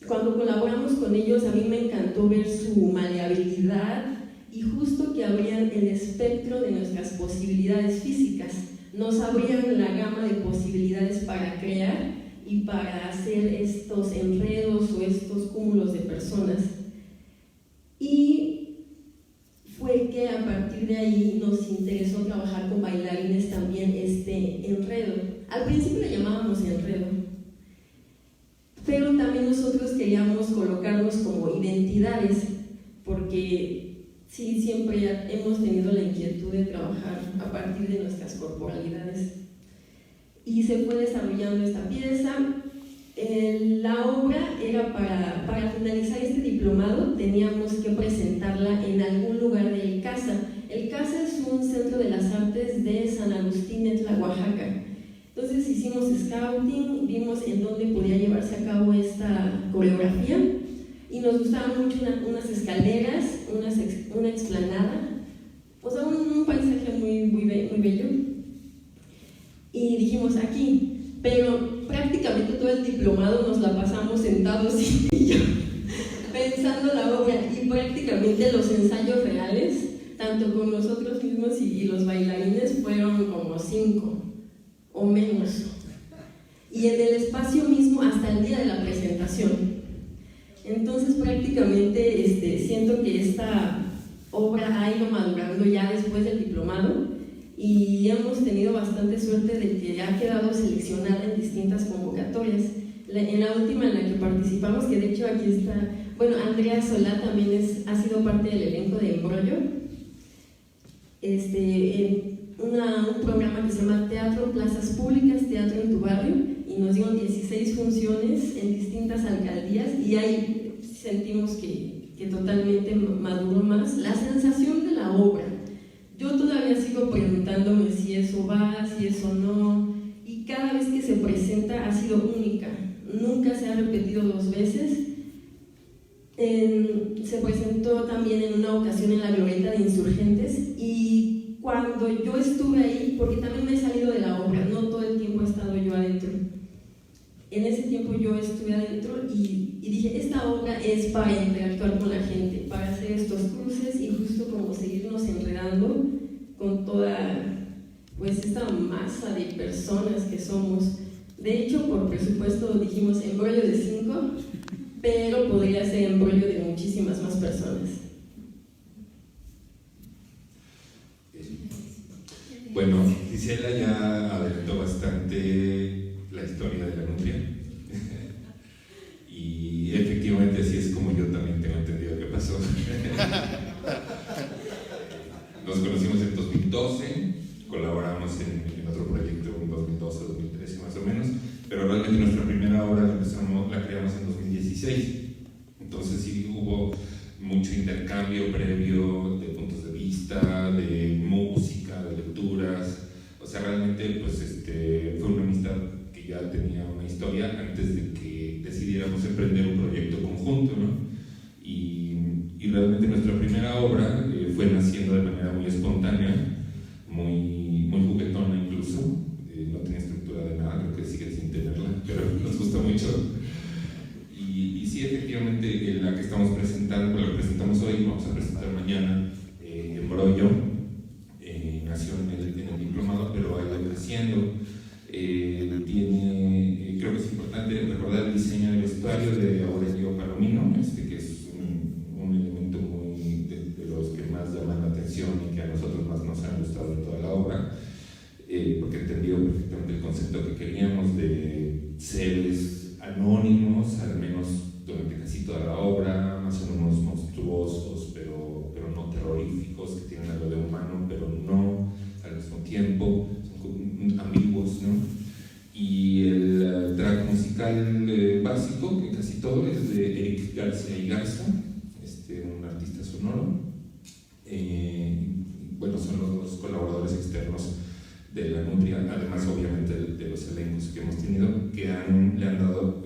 cuando colaboramos con ellos, a mí me encantó ver su maleabilidad y justo que abrían el espectro de nuestras posibilidades físicas, nos abrían la gama de posibilidades para crear y para hacer estos enredos o estos cúmulos de personas. Y fue que a partir de ahí nos interesó trabajar con bailarines también este enredo. Al principio le llamábamos enredo, pero también nosotros queríamos colocarnos como identidades, porque sí, siempre hemos tenido la inquietud de trabajar a partir de nuestras corporalidades. Y se fue desarrollando esta pieza. La obra era para finalizar este diplomado, teníamos que presentarla en algún lugar del CASA. El CASA es un centro de las artes de San Agustín, Etla, Oaxaca. Entonces hicimos scouting, vimos en dónde podía llevarse a cabo esta coreografía y nos gustaban mucho unas escaleras, una explanada, o sea, un paisaje muy bello. Y dijimos aquí, pero prácticamente todo el diplomado nos la pasamos sentados y yo pensando la obra, y prácticamente los ensayos reales, tanto con nosotros mismos y los bailarines, fueron como 5 o menos, y en el espacio mismo hasta el día de la presentación. Entonces prácticamente siento que esta obra ha ido madurando ya después del diplomado y hemos tenido bastante suerte de que ha quedado seleccionada en distintas convocatorias. En la última en la que participamos, que de hecho aquí está, bueno, Andrea Solá también ha sido parte del elenco de Embrollo, un programa que se llama Teatro Plazas Públicas, Teatro en tu Barrio, y nos dieron 16 funciones en distintas alcaldías, y ahí sentimos que totalmente maduró más la sensación de la obra. Yo todavía sigo preguntándome si eso va, si eso no, y cada vez que se presenta ha sido única, nunca se ha repetido 2 veces. Se presentó también en una ocasión en la Glorieta de Insurgentes, y cuando yo estuve ahí, porque también me he salido de la obra, no todo el tiempo he estado yo adentro, en ese tiempo yo estuve adentro y dije, esta obra es para interactuar con la gente, para hacer estos cruces y justo como seguirnos enredando con toda pues esta masa de personas que somos. De hecho, por presupuesto dijimos embrollo de 5, pero podría ser embrollo de muchísimas más personas. Bueno, Gisela ya adelantó bastante la historia de la nutria y efectivamente así es como yo también tengo entendido qué pasó. Nos conocimos en 2012, colaboramos en otro proyecto en 2012, 2013 más o menos, pero realmente nuestra primera obra la creamos en 2016, entonces sí hubo mucho intercambio previo de puntos de vista, de música, de lecturas, o sea, realmente pues fue una amistad que ya tenía una historia antes de que decidiéramos emprender un proyecto conjunto, ¿no? Y realmente nuestra primera obra fue naciendo de manera muy espontánea, muy juguetona incluso, no tenía estructura de nada, creo que sigue sin tenerla, pero nos gusta mucho. Y sí, efectivamente, la que estamos presentando, la que presentamos hoy, vamos a presentar mañana, Embrollo, nació en el diplomado, pero ha ido creciendo. Creo que es importante recordar el diseño del vestuario de Aurelio Palomino, que es un elemento muy de los que más llaman la atención y que a nosotros más nos han gustado de toda la obra, porque entendió perfectamente el concepto que queríamos de seres anónimos, al menos durante casi toda la obra, más o menos monstruosos, pero no terroríficos, que tienen algo de humano, pero no al mismo tiempo, son ambiguos, ¿no? Y el track musical básico, que casi todo es de Eric García y Garza, un artista sonoro. Bueno, son los colaboradores externos de la nutria, además obviamente de los elencos que hemos tenido, que le han dado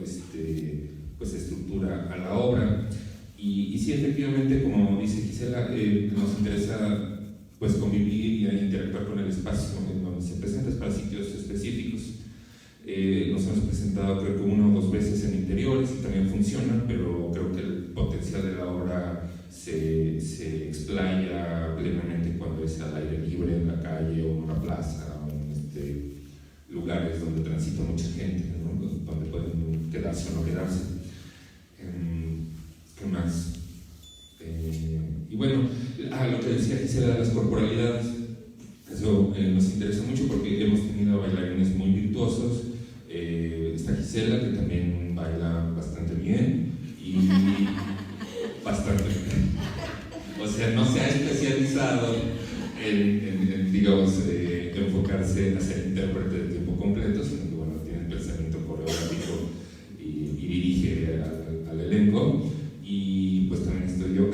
pues estructura a la obra. Y sí, efectivamente, como dice Gisela, nos interesa pues convivir y interactuar con el espacio en donde se presenta para sitios específicos. Nos hemos presentado creo que 1 o 2 veces en interiores y también funciona, pero creo que el potencial de la obra se explaya plenamente cuando es al aire libre, en la calle o en una plaza o en lugares donde transita mucha gente, ¿no? Donde pueden quedarse o no quedarse. ¿Qué más? Y bueno, lo que decía Gisela de las corporalidades, eso nos interesa mucho porque hemos tenido bailarines muy virtuosos. Está Gisela, que también baila bastante bien y bastante bien. O sea, no se ha especializado en digamos, enfocarse a ser intérprete de tiempo completo, sino que bueno, tiene el pensamiento coreográfico y dirige al elenco. Y pues también estoy yo.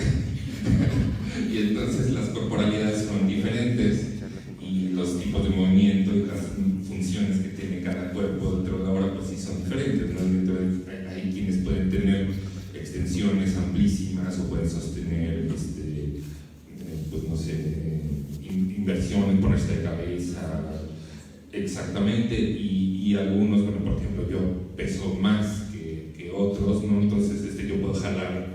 Y entonces las corporalidades son diferentes y los tipos de movimiento y las funciones que tiene cada cuerpo dentro de la obra pues sí son diferentes, ¿no? Hay quienes pueden tener extensiones amplísimas o pueden sostener pues no sé, inversión, ponerse de cabeza exactamente, y algunos, bueno, por ejemplo, yo peso más que otros, ¿no? Entonces yo puedo jalar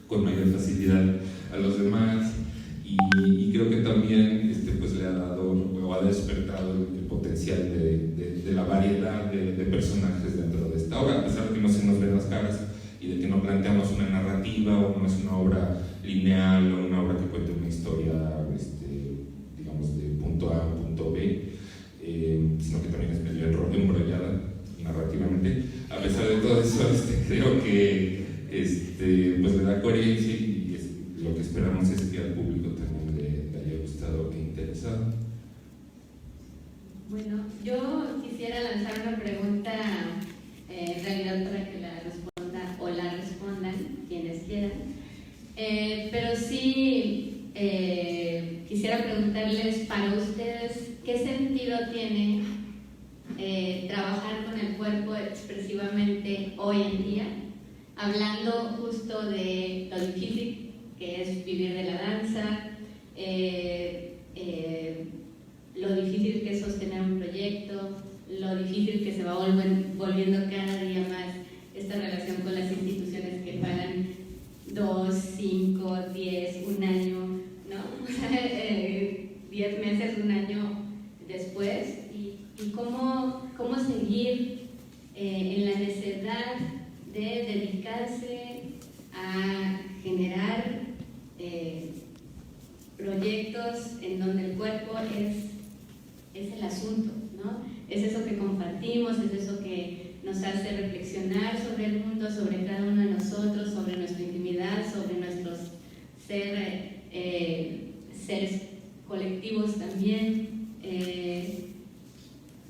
con mayor facilidad a los demás, y creo que también pues le ha dado o ha despertado el potencial de la variedad de personajes dentro de esta obra, a pesar de que no se nos ven las caras y de que no planteamos una narrativa o no es una obra lineal o una obra que cuente una historia digamos de punto A a punto B, sino que también es medio embrollada narrativamente. A pesar de todo eso, creo que pues le da coherencia y lo que esperamos es que al público también le haya gustado e interesado. Bueno, yo quisiera lanzar una pregunta en realidad para que la responda o la respondan quienes quieran, pero sí quisiera preguntarles para ustedes qué sentido tiene trabajar con el cuerpo expresivamente hoy en día, hablando justo de lo difícil que es vivir de la danza, lo difícil que es sostener un proyecto, lo difícil que se va volviendo cada día más esta relación con las instituciones que pagan 2, 5, 10, un año, ¿no? 10 meses, un año después, y cómo seguir en la necesidad de dedicarse a generar proyectos en donde el cuerpo es el asunto, ¿no? Es eso que compartimos, es eso que nos hace reflexionar sobre el mundo, sobre cada uno de nosotros, sobre nuestra intimidad, sobre nuestros seres colectivos también.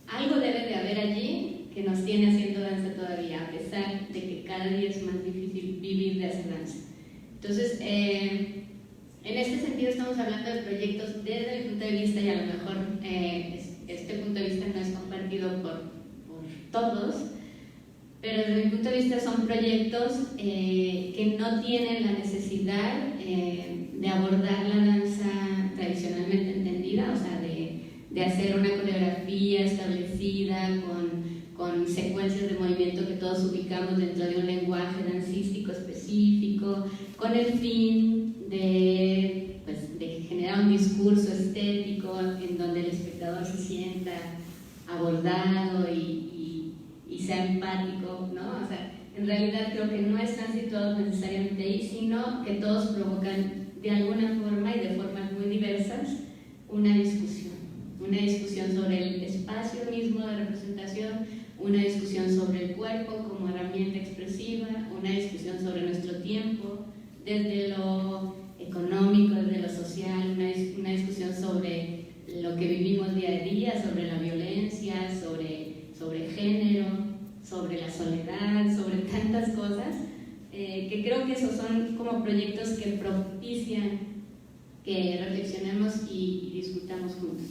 Algo debe de haber allí que nos tiene haciendo danza todavía, a pesar de que cada día es más difícil vivir de hacer danza. Entonces, en este sentido estamos hablando de proyectos desde el punto de vista, y a lo mejor este punto de vista no es compartido por todos, pero desde mi punto de vista son proyectos que no tienen la necesidad de abordar la danza tradicionalmente entendida, o sea, de hacer una coreografía establecida con secuencias de movimiento que todos ubicamos dentro de un lenguaje dancístico específico, con el fin de generar un discurso estético en donde el espectador se sienta abordado y sea empático, ¿no? O sea, en realidad creo que no están situados necesariamente ahí, sino que todos provocan de alguna forma y de formas muy diversas una discusión sobre el espacio mismo de representación, una discusión sobre el cuerpo como herramienta expresiva, una discusión sobre nuestro tiempo, desde lo económico, desde lo social, una discusión sobre lo que vivimos día a día, sobre la violencia, sobre género, sobre la soledad, sobre tantas cosas, que creo que esos son como proyectos que propician que reflexionemos y discutamos juntos.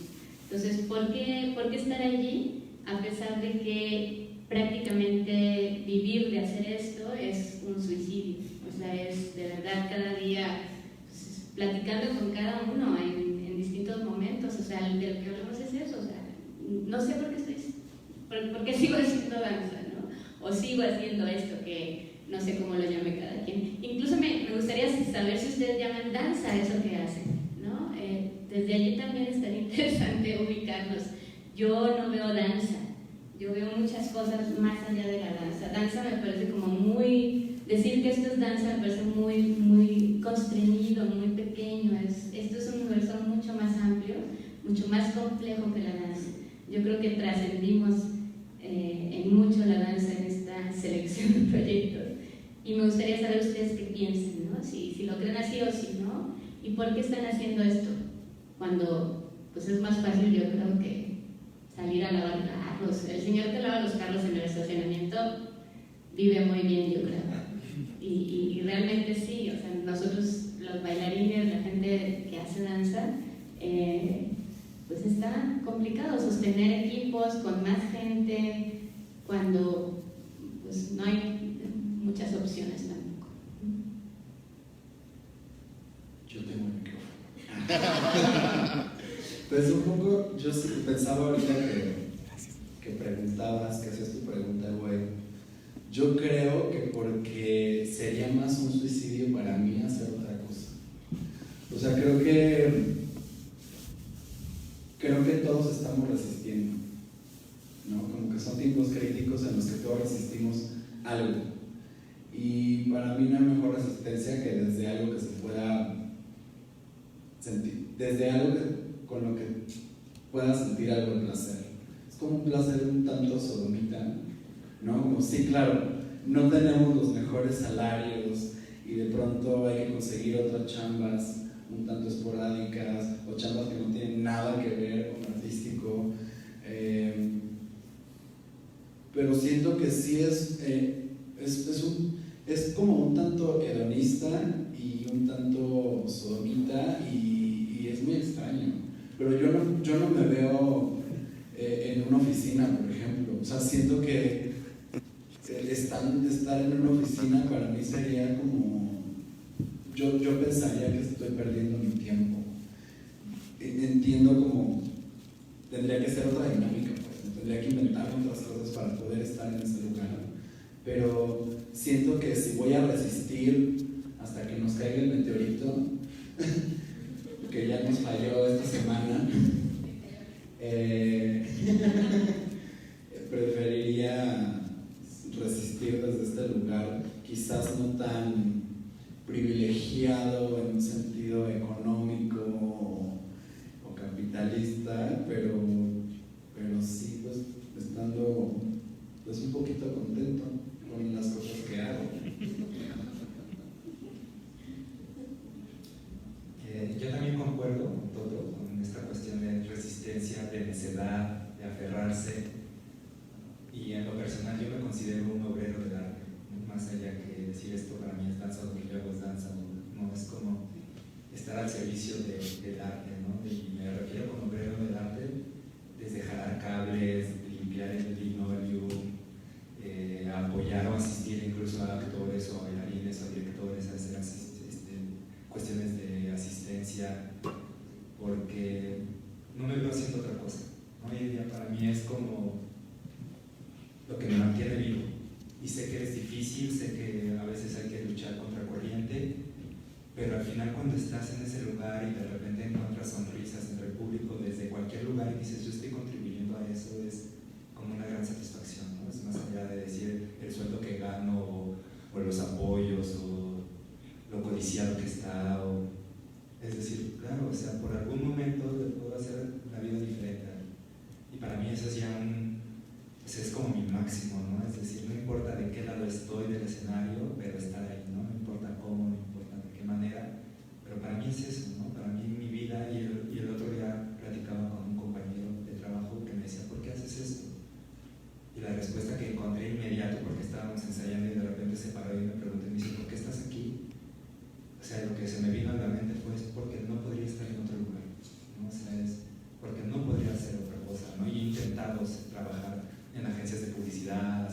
Entonces, ¿por qué estar allí? A pesar de que prácticamente vivir de hacer esto es un suicidio. O sea, es de verdad cada día pues, platicando con cada uno en distintos momentos. O sea, de lo que hablamos es eso. O sea, no sé por qué sigo haciendo danza, ¿no? O sigo haciendo esto que no sé cómo lo llame cada quien. Incluso me gustaría saber si ustedes llaman danza a eso que hacen, ¿no? Desde allí también estaría interesante ubicarnos. Yo no veo danza. Yo veo muchas cosas más allá de la danza. Danza me parece como muy... Decir que esto es danza me parece muy constreñido, muy pequeño. Esto es un universo mucho más amplio, mucho más complejo que la danza. Yo creo que trascendimos en mucho la danza en esta selección de proyectos. Y me gustaría saber ustedes qué piensan, ¿no? Si lo creen así o si no. ¿Y por qué están haciendo esto? Cuando pues es más fácil, yo creo, que salir a lavar carros. El señor que lava los carros en el estacionamiento vive muy bien, yo creo. Y realmente sí, o sea, nosotros los bailarines, la gente que hace danza, pues está complicado sostener equipos con más gente cuando pues no hay muchas opciones tampoco. Yo tengo el micrófono. Pues un poco, yo sí pensaba ahorita que preguntabas, que hacías tu pregunta, güey. Yo creo que porque sería más un suicidio para mí hacer otra cosa. O sea, creo que todos estamos resistiendo, ¿no? Como que son tiempos críticos en los que todos resistimos algo. Y para mí no hay mejor resistencia que desde algo que se pueda sentir, desde algo con lo que pueda sentir algo de placer. Es como un placer un tanto sodomita, ¿no? Como sí, claro, no tenemos los mejores salarios y de pronto hay que conseguir otras chambas un tanto esporádicas o chambas que no tienen nada que ver con artístico, pero siento que sí es como un tanto hedonista y un tanto sodomita y es muy extraño, pero yo no me veo en una oficina, por ejemplo. O sea, siento que estar en una oficina para mí sería como... Yo pensaría que estoy perdiendo mi tiempo. Entiendo como... Tendría que ser otra dinámica, pues. Tendría que inventar otras cosas para poder estar en ese lugar. Pero siento que si voy a resistir hasta que nos caiga el meteorito, que ya nos falló esta semana, preferiría resistir desde este lugar, quizás no tan privilegiado en un sentido económico o capitalista, pero sí, pues estando pues un poquito contento con las cosas que hago. Yo también concuerdo con todo, con esta cuestión de resistencia, de necedad, de aferrarse. Y en lo personal yo me considero un obrero del arte, más allá que decir esto para mí es danza o lo que yo hago es danza, no es como estar al servicio del arte, ¿no? Y me refiero como obrero del arte desde jalar cables, limpiar el linoleum, apoyar o asistir incluso a actores o bailarines o directores a hacer cuestiones de asistencia, porque no me veo haciendo otra cosa, ¿no? Hoy en día para mí es como lo que me mantiene vivo, y sé que es difícil, sé que a veces hay que luchar contra corriente, pero al final cuando estás en ese lugar y de repente encuentras sonrisas entre el público desde cualquier lugar y dices yo estoy contribuyendo a eso, es como una gran satisfacción, ¿no? Es más allá de decir el sueldo que gano o los apoyos o lo codiciado que está, es decir, claro, o sea, por algún momento puedo hacer la vida diferente, y para mí eso es ya pues es como mi máximo, ¿no? Es decir, no importa de qué lado estoy del escenario, pero estar ahí, ¿no? No importa cómo, no importa de qué manera, pero para mí es eso, ¿no? Para mí mi vida, y el otro día platicaba con un compañero de trabajo que me decía, ¿por qué haces esto? Y la respuesta que encontré inmediato, porque estábamos ensayando y de repente se paró y me preguntó, me dice, ¿por qué estás aquí? O sea, lo que se me vino a la mente fue, porque no podría estar en otro lugar, ¿no? O sea, porque no podría hacer otra cosa, ¿no? Y he intentado trabajar en agencias de publicidad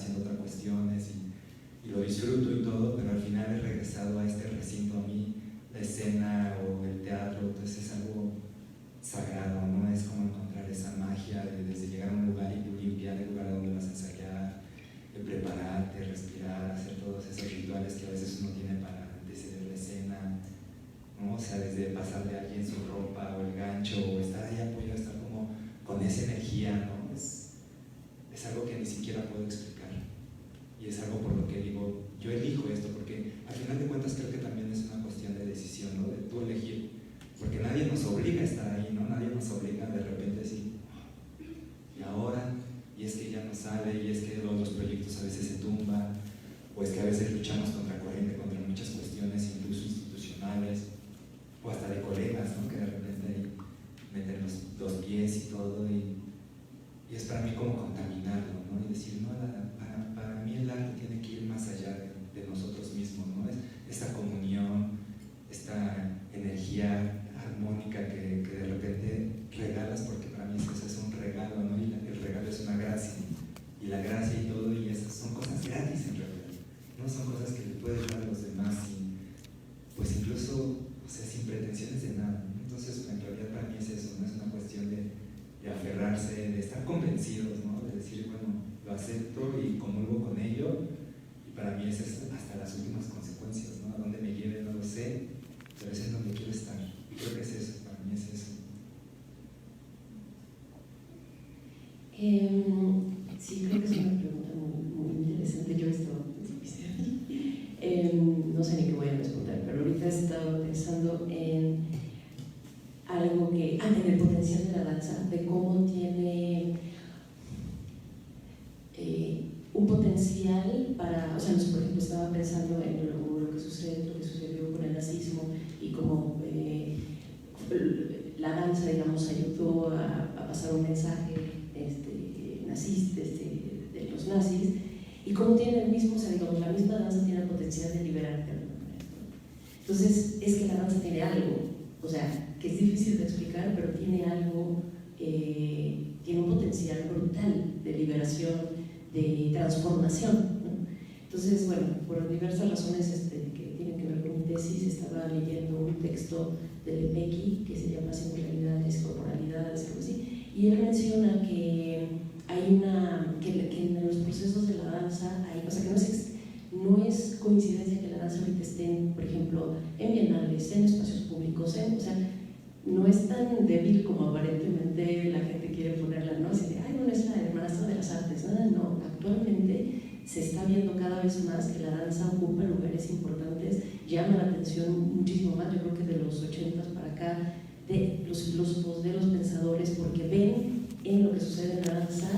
los pies y todo, y es para mí como contaminarlo, ¿no? Y decir, no, para mí el arte tiene que ir más allá de nosotros mismos, ¿no? Esta comunión, esta energía armónica que de repente regalas, porque para mí eso es un regalo, ¿no? Y el regalo es una gracia, y la gracia y todo, y esas son cosas gratis en realidad, no son cosas que le puedes dar a los demás, pues incluso, o sea, sin pretensiones de nada, ¿no? Entonces, en realidad para mí es eso, no es una cuestión de aferrarse, de estar convencidos, ¿no? De decir, bueno, lo acepto y comulgo con ello, y para mí es hasta las últimas consecuencias, ¿no? A dónde me lleve no lo sé, pero es en donde quiero estar, y creo que es eso, para mí es eso. Sí, creo que es una pregunta muy interesante. Yo he estado no sé ni qué voy a responder, pero ahorita he estado pensando en algo que, en el potencial de la danza, de cómo tiene un potencial para, o sea, por ejemplo, estaba pensando en lo que sucedió con el nazismo y cómo la danza, digamos, ayudó a pasar un mensaje nazista, de los nazis, y cómo tiene el mismo, o sea, digamos, la misma danza tiene el potencial de liberarte de alguna manera, ¿no? Entonces, es que la danza tiene algo, o sea, que es difícil de explicar, pero tiene algo, tiene un potencial brutal de liberación, de transformación, ¿no? Entonces, bueno, por diversas razones que tienen que ver con mi tesis, estaba leyendo un texto de Lepecki que se llama Singularidades, Corporalidades, algo así, y él menciona que hay que en los procesos de la danza hay, o sea, que no es coincidencia que la danza ahorita esté, por ejemplo, en bienales, en espacios públicos, o sea, no es tan débil como aparentemente la gente quiere ponerla, ¿no? Así de, bueno, es la hermanastra de las artes, no, actualmente se está viendo cada vez más que la danza ocupa lugares importantes, llama la atención muchísimo más, yo creo que de los 80s para acá, de los filósofos, de los pensadores, porque ven en lo que sucede en la danza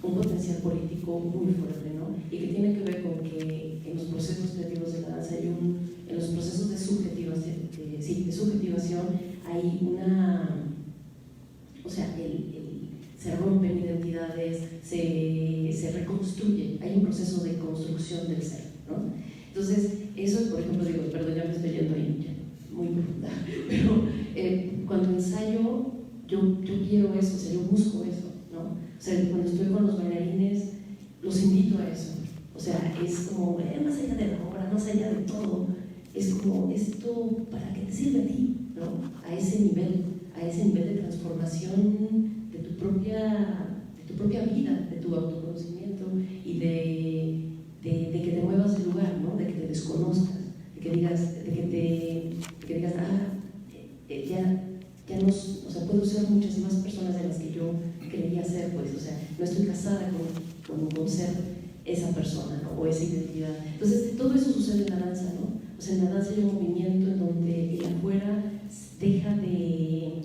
un potencial político muy fuerte, ¿no? Y que tiene que ver con que en los procesos creativos de la danza en los procesos de subjetivación hay o sea, se rompen identidades, se reconstruye, hay un proceso de construcción del ser, ¿no? Entonces, eso, por ejemplo, digo, perdón, ya me estoy yendo ahí, ya, muy profunda, pero cuando ensayo, yo quiero eso, o sea, yo busco eso, ¿no? O sea, cuando estoy con los bailarines, los invito a eso, o sea, es como, más allá de la obra, más allá de todo, es como, esto, ¿para qué te sirve a ti? ¿No? A ese nivel de transformación de tu propia vida, de tu autoconocimiento y de que te muevas del lugar, ¿no? De que te desconozcas, de que digas, ya no, o sea, puedo ser muchas más personas de las que yo creía ser, pues, o sea, no estoy casada con ser esa persona, ¿no? O esa identidad. Entonces, todo eso sucede en la danza, ¿no? O sea, en la danza hay un movimiento en donde el afuera deja de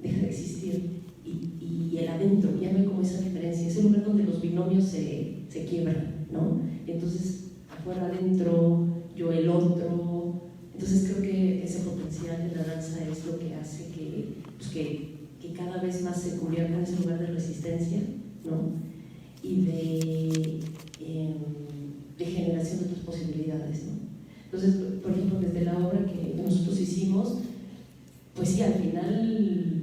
existir y el adentro, ya no hay como esa diferencia, es el lugar donde los binomios se quiebran, ¿no? Entonces, afuera, adentro, yo, el otro. Entonces creo que ese potencial de la danza es lo que hace que cada vez más se convierta en ese lugar de resistencia, ¿no? Y de generación de otras posibilidades, ¿no? Entonces, por ejemplo, desde la obra que nosotros hicimos, pues sí, al final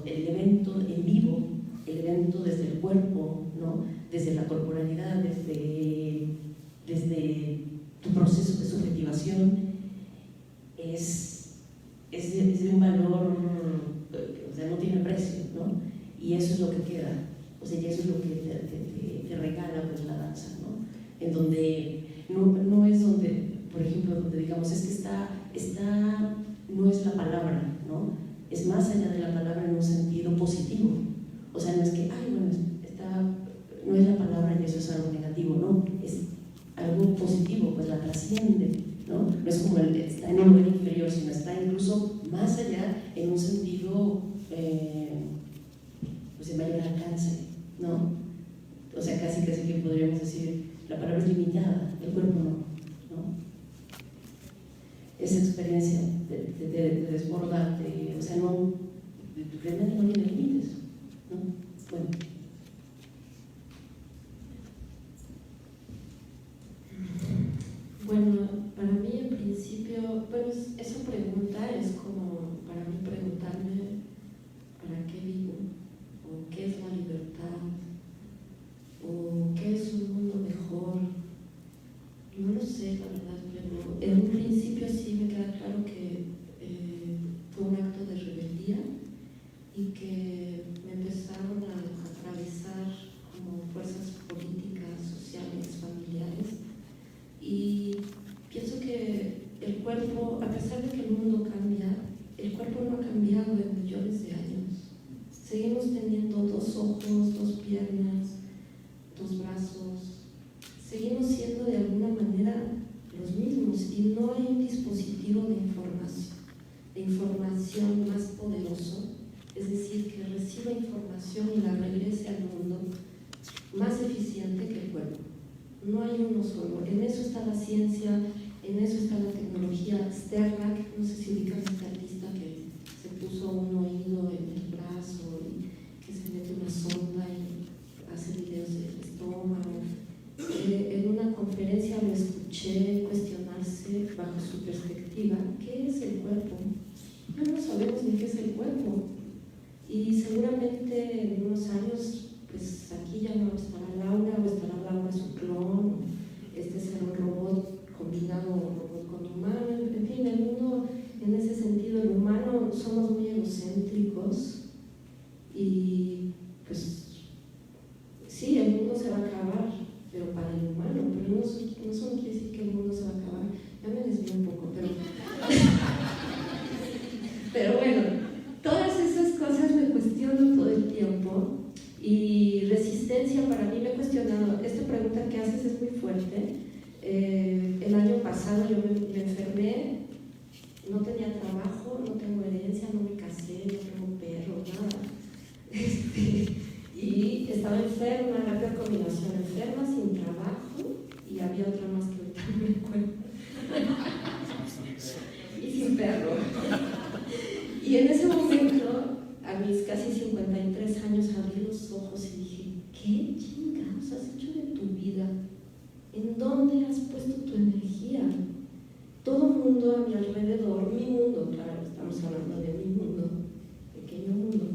el evento en vivo, el evento desde el cuerpo, ¿no? Desde la corporalidad, desde tu proceso de subjetivación, es de un valor, o sea, no tiene precio, ¿no? Y eso es lo que queda, o sea, y eso es lo que te regala, pues, la danza, ¿no? En donde no es donde, por ejemplo, donde digamos, es que está no es la palabra, ¿no? Es más allá de la palabra en un sentido positivo, o sea, no es que, no es la palabra y eso es algo negativo, no, es algo positivo, pues la trasciende, ¿no? No es como está en un lugar inferior, sino está incluso más allá en un sentido pues de mayor alcance, ¿no? O sea, casi que podríamos decir, la palabra es limitada, el cuerpo no, ¿no? Esa experiencia de desbordarte, o sea, no el remedio no tiene límites, ¿no? Bueno. Bueno, para mí en principio, bueno, esa pregunta es como para mí preguntarme ¿para qué vivo? ¿O qué es la libertad? ¿O qué es un mundo mejor? No lo sé, la verdad, pero en un principio sí me queda claro que fue un acto de rebeldía y que me empezaron a atravesar como fuerzas políticas, sociales, familiares. Y pienso que el cuerpo, a pesar de que el mundo cambia, el cuerpo no ha cambiado en millones de años. Seguimos teniendo 2 ojos, 2 piernas, 2 brazos. Seguimos siendo de alguna manera los mismos y no hay un dispositivo de información más poderoso, es decir, que reciba información y la regrese al mundo más eficiente que el cuerpo. No hay uno solo. En eso está la ciencia, en eso está la tecnología. Sternak, no sé si ubican a este artista que se puso un oído en el brazo y que se mete una sonda y hace videos del estómago. En una conferencia lo escuché cuestionarse bajo su perspectiva, ¿qué es el cuerpo? No sabemos ni qué es el cuerpo. Y seguramente en unos años, pues aquí ya no estará Laura, o estará Laura su clon, este será un robot combinado robot con humano, en fin, el mundo, en ese sentido, el humano, somos muy egocéntricos y pues sí, el mundo se va a acabar, pero para el humano, pero no solo quiere decir que el mundo se va a acabar, ya me desvío un poco, pero bueno, todas esas cosas me cuestiono todo el tiempo. Y resistencia, para mí me he cuestionado, esta pregunta que haces es muy fuerte. El año pasado yo me enfermé, no tenía trabajo, no tengo herencia, no me casé, no tengo perro, nada. Y estaba enferma, la peor combinación, enferma, sin trabajo, y había otra más que ahorita no me acuerdo. Y sin perro. Y en ese momento, a mis casi 53 años, abrí los ojos y dije, ¿qué chingados has hecho de tu vida? ¿En dónde has puesto tu energía? Todo el mundo a mi alrededor, mi mundo, claro, estamos hablando de mi mundo, pequeño mundo,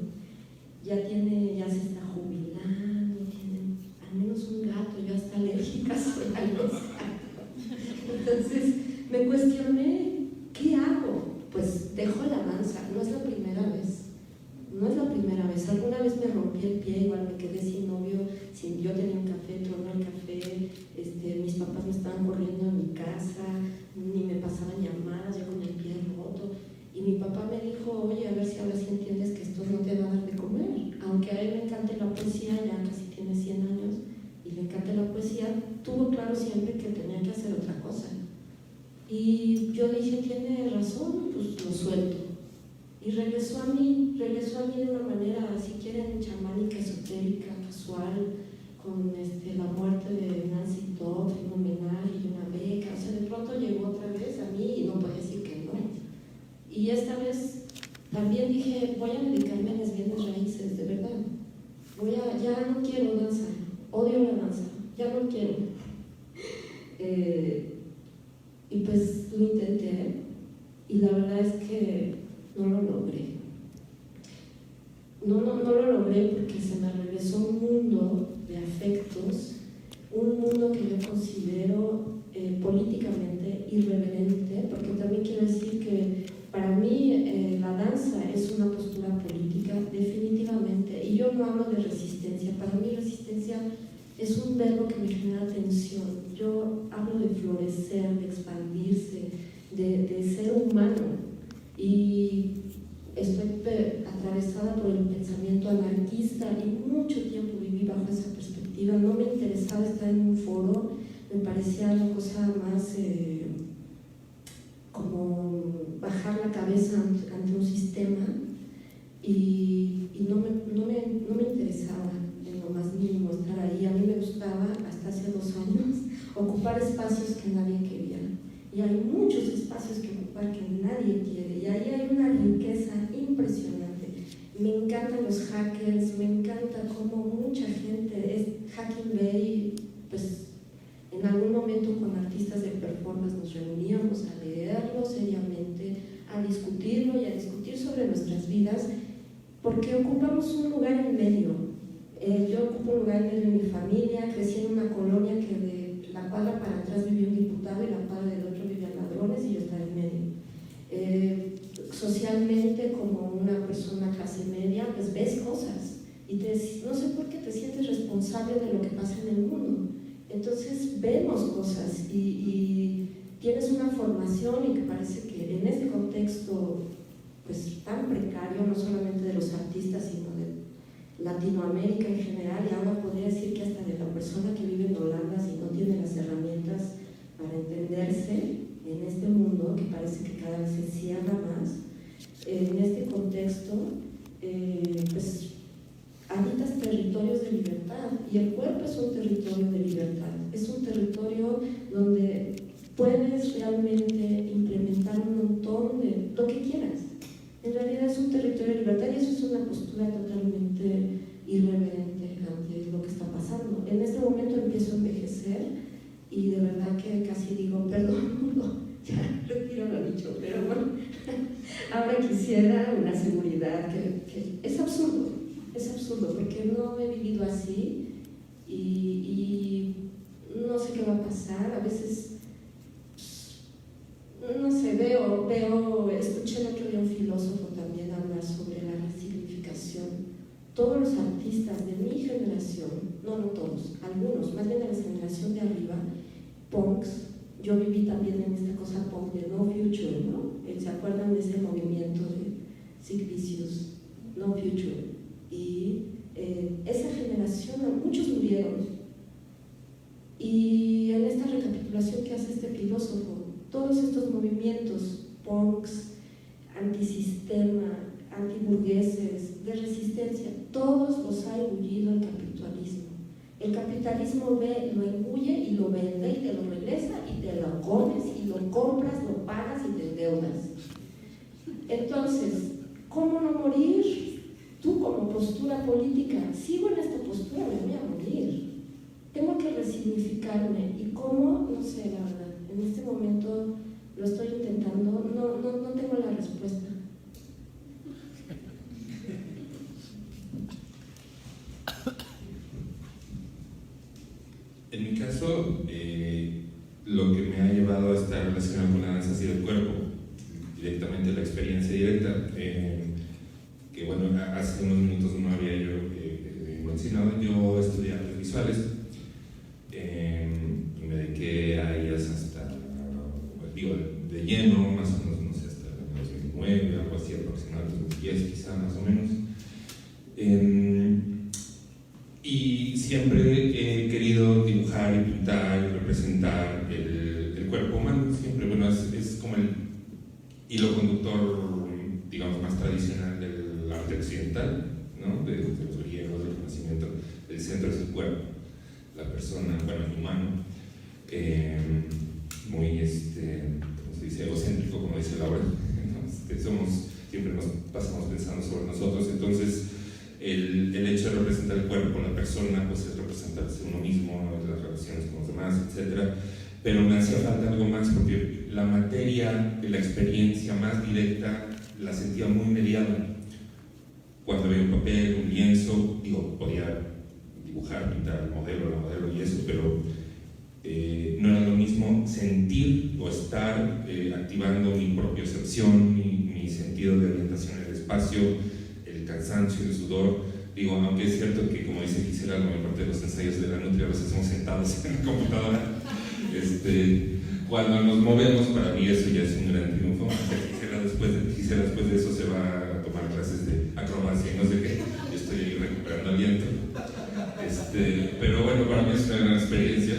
ya se está jubilando, tiene al menos un gato, yo hasta alérgica soy a los gatos. Entonces me cuestioné, ¿qué hago? Pues dejo la danza, no es la primera vez. No es la primera vez, alguna vez me rompí el pie, igual me quedé sin novio, yo tenía un café, tronó el café, mis papás me estaban corriendo en mi casa, ni me pasaban llamadas, yo con el pie roto, y mi papá me dijo, oye, a ver si ahora sí entiendes que esto no te va a dar de comer, aunque a él le encante la poesía, ya casi tiene 100 años, y le encanta la poesía, tuvo claro siempre que tenía que hacer otra cosa. Y yo dije, tiene razón, pues lo suelto. Y regresó a mí de una manera, si quieren, chamánica, esotérica, casual, con la muerte de Nancy Todd, un homenaje y una beca. O sea, de pronto llegó otra vez a mí y no podía decir que no. Y esta vez también dije, voy a dedicarme a las bienes raíces, de verdad. Ya no quiero danza, odio la danza, ya no quiero. Y pues lo intenté y la verdad es que no lo logré. No lo logré porque se me regresó un mundo de afectos, un mundo que yo considero políticamente irreverente, porque también quiero decir que para mí la danza es una postura política, definitivamente, y yo no hablo de resistencia. Para mí resistencia es un verbo que me genera tensión. Yo hablo de florecer, de expandirse, de ser humano. Y estoy atravesada por el pensamiento anarquista y mucho tiempo viví bajo esa perspectiva. No me interesaba estar en un foro, me parecía una cosa más como bajar la cabeza ante un sistema y no me interesaba en lo más mínimo estar ahí. A mí me gustaba, hasta hace 2 años, ocupar espacios que nadie quería. Y hay muchos espacios que ocupar que nadie quiere. Y ahí hay una riqueza impresionante. Me hackers, me encanta cómo mucha gente, Hacking Bay, pues en algún momento con artistas de performance nos reuníamos a leerlo seriamente, a discutirlo y a discutir sobre nuestras vidas, porque ocupamos un lugar en medio. Yo ocupo un lugar en medio de mi familia, crecí en una colonia que de la cuadra para atrás vivía un diputado y la cuadra del otro vivían ladrones y yo estaba en medio. Socialmente, como una persona clase media, pues ves cosas y no sé por qué te sientes responsable de lo que pasa en el mundo. Entonces vemos cosas y tienes una formación y que parece que en este contexto pues tan precario, no solamente de los artistas, sino de Latinoamérica en general, y ahora podría decir que hasta de la persona que vive en Holanda, si no tiene las herramientas para entenderse en este mundo que parece que cada vez se cierra más, en este contexto, pues habitas territorios de libertad, y el cuerpo es un territorio de libertad, es un territorio donde puedes realmente implementar un montón de lo que quieras. En realidad es un territorio de libertad y eso es una postura totalmente irreverente ante lo que está pasando. En este momento empiezo a envejecer y de verdad que casi digo, perdón mundo, ya retiro lo dicho, pero bueno, ahora quisiera una seguridad que es absurdo porque no he vivido así y no sé qué va a pasar. A veces no sé, escuché el otro día un filósofo también hablar sobre la resignificación. Todos los artistas de mi generación, no todos, algunos, más bien de la generación de arriba, punks, yo viví también en esta cosa punk de No Future, ¿no? ¿Se acuerdan de ese movimiento de Sid Vicious, No Future? Y esa generación, muchos murieron. Y en esta recapitulación que hace este filósofo, todos estos movimientos, punks, antisistema, antiburgueses, de resistencia, todos los ha engullido el capitalismo. El capitalismo lo engulle y lo vende y te lo regresa y te lo comes y lo compras, lo pagas y te endeudas. Entonces, ¿cómo no morir? Tú como postura política, sigo en esta postura, me voy a morir. Tengo que resignificarme. ¿Y cómo? No sé, la verdad. En este momento lo estoy intentando, no tengo la respuesta. En mi caso, lo que me ha llevado a estar relacionado con la danza ha sido el cuerpo, directamente la experiencia directa. Que bueno, hace unos minutos no había yo mencionado, yo estudié artes visuales, me dediqué a ellas hasta, de lleno, más o menos, no sé, hasta el 2009, algo así aproximadamente, 2010 quizá, más o menos. Y siempre he querido dibujar y pintar y representar el cuerpo humano, siempre, bueno, es como el hilo conductor, digamos, más tradicional del arte occidental, ¿no? De los griegos, del Renacimiento. El centro es el cuerpo, la persona, bueno, el humano, muy, ¿cómo se dice?, egocéntrico, como dice Laura, ¿no? Siempre nos pasamos pensando sobre nosotros. Entonces el hecho de representar el cuerpo, la persona, pues es representarse uno mismo, las relaciones con los demás, etc. Pero me hacía falta algo más, porque la materia, la experiencia más directa, la sentía muy inmediata. Cuando veía un papel, un lienzo, podía dibujar, pintar el modelo, la modelo y eso, pero no era lo mismo sentir o estar activando mi propiocepción, mi sentido de orientación en el espacio, el cansancio, el sudor. Aunque es cierto que, como dice Gisela, la mayor parte de los ensayos de la Nutria los hacemos sentados en la computadora. Cuando nos movemos, para mí eso ya es un gran triunfo. Gisela después de eso se va a tomar clases de acrobacia y no sé qué. Yo estoy ahí recuperando aliento. Pero bueno, para mí es una gran experiencia,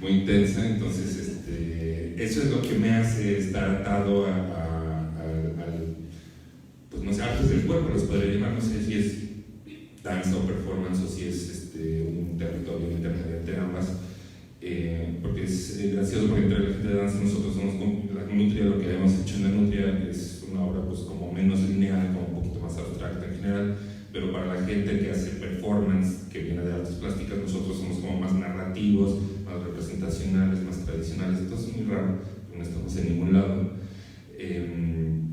muy intensa. Entonces, eso es lo que me hace estar atado pues no sé, artes del cuerpo, los podría llamar, no sé si es danza o performance o si es un territorio intermedio entre ambas. Porque es gracioso, porque entre la gente de danza nosotros somos la Nutria, lo que hemos hecho en la Nutria es una obra pues como menos lineal, como un poquito más abstracta en general, pero para la gente que hace performance, que viene de artes plásticas, nosotros somos como más narrativos, más representacionales, más tradicionales. Entonces es muy raro, no estamos en ningún lado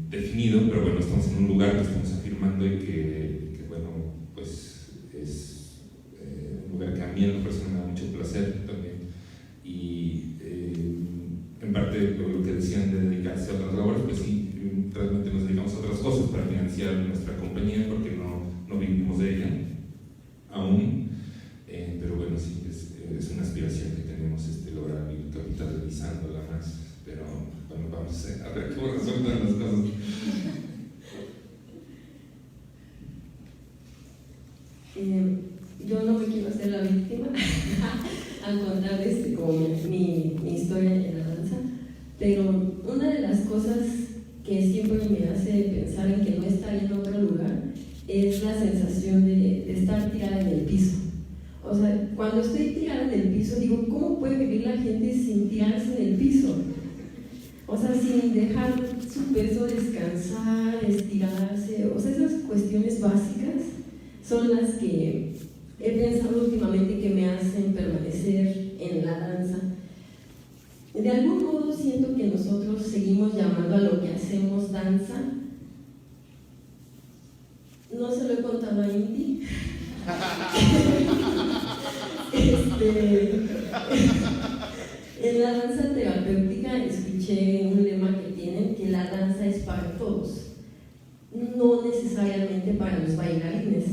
definido, pero bueno, estamos en un lugar que estamos afirmando y que bueno, pues es un lugar que a mí en lo personal me da mucho placer también. Y en parte lo que decían de dedicarse a otras labores, pues sí, realmente nos dedicamos a otras cosas para financiar nuestra compañía porque no vivimos de ella aún, pero bueno, sí, es una aspiración que tenemos lograr ir capitalizándola más, pero bueno, vamos a ver cómo resultan las cosas. Yo no me quiero hacer la víctima al contar como mi historia en la danza, pero una de las cosas que siempre me hace pensar en que no estaría en otro lugar es la sensación de estar tirada en el piso. O sea, cuando estoy tirada en el piso, digo, ¿cómo puede vivir la gente sin tirarse en el piso? O sea, sin dejar su peso descansar, estirarse. O sea, esas cuestiones básicas son las que he pensado últimamente que me hacen permanecer en la danza. De algún modo siento que nosotros seguimos llamando a lo que hacemos danza. No se lo he contado a Inti. En la danza terapéutica escuché un lema que tienen, que la danza es para todos, no necesariamente para los bailarines.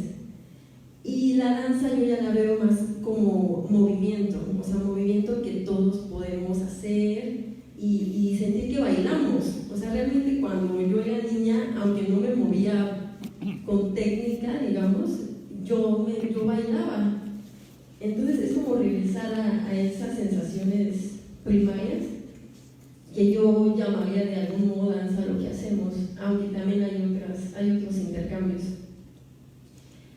Y la danza yo ya la veo más como movimiento, o sea, movimiento que todos podemos hacer y sentir que bailamos. O sea, realmente cuando yo era niña, aunque no me movía con técnica, digamos, yo bailaba. Entonces es como regresar a esas sensaciones primarias que yo llamaría de algún modo danza lo que hacemos, aunque también hay otros intercambios.